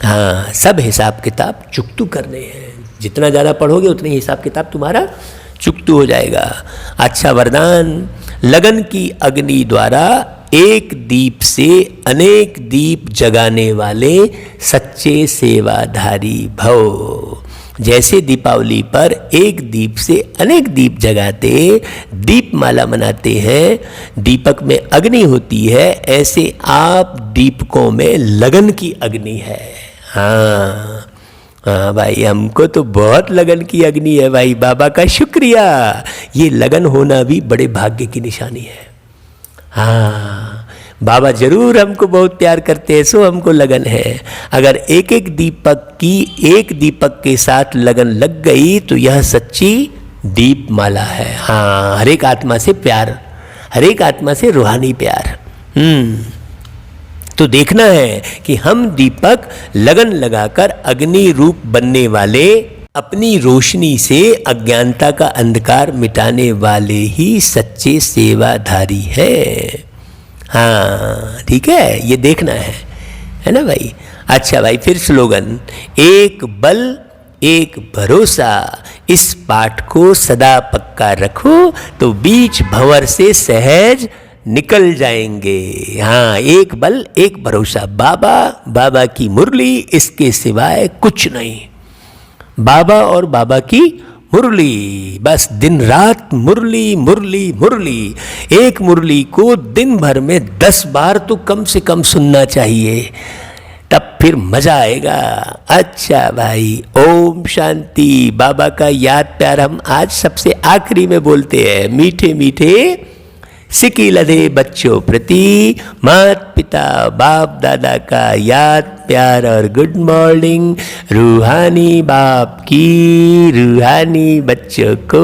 हाँ, सब हिसाब किताब चुकतू करने हैं। जितना ज़्यादा पढ़ोगे उतनी हिसाब किताब तुम्हारा चुकतू हो जाएगा। अच्छा वरदान, लगन की अग्नि द्वारा एक दीप से अनेक दीप जगाने वाले सच्चे सेवाधारी भव। जैसे दीपावली पर एक दीप से अनेक दीप जगाते, दीप माला मनाते हैं, दीपक में अग्नि होती है, ऐसे आप दीपकों में लगन की अग्नि है। हाँ हाँ भाई, हमको तो बहुत लगन की अग्नि है भाई, बाबा का शुक्रिया। ये लगन होना भी बड़े भाग्य की निशानी है। हाँ, बाबा जरूर हमको बहुत प्यार करते हैं, सो हमको लगन है। अगर एक एक दीपक की एक दीपक के साथ लगन लग गई तो यह सच्ची दीप माला है। हाँ, हर एक आत्मा से प्यार, हर एक आत्मा से रूहानी प्यार। तो देखना है कि हम दीपक लगन लगाकर अग्नि रूप बनने वाले, अपनी रोशनी से अज्ञानता का अंधकार मिटाने वाले ही सच्चे सेवाधारी हैं। हाँ ठीक है, ये देखना है ना भाई। अच्छा भाई, फिर स्लोगन, एक बल एक भरोसा, इस पाठ को सदा पक्का रखो तो बीच भंवर से सहज निकल जाएंगे। हाँ, एक बल एक भरोसा, बाबा, बाबा की मुरली, इसके सिवाय कुछ नहीं। बाबा और बाबा की मुरली, बस दिन रात मुरली मुरली मुरली। एक मुरली को दिन भर में 10 बार तो कम से कम सुनना चाहिए, तब फिर मजा आएगा। अच्छा भाई, ओम शांति। बाबा का याद प्यार हम आज सबसे आखिरी में बोलते हैं। मीठे मीठे सिकी लदे बच्चों प्रति माता पिता बाप दादा का याद प्यार और गुड मॉर्निंग। रूहानी बाप की रूहानी बच्चों को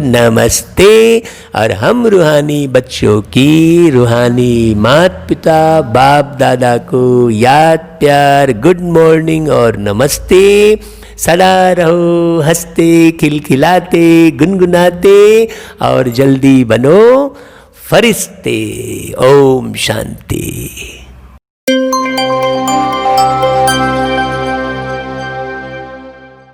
नमस्ते, और हम रूहानी बच्चों की रूहानी माता पिता बाप दादा को याद प्यार गुड मॉर्निंग और नमस्ते। सदा रहो हंसते खिलखिलाते गुनगुनाते और जल्दी बनो फरिश्ते। ओम शांति।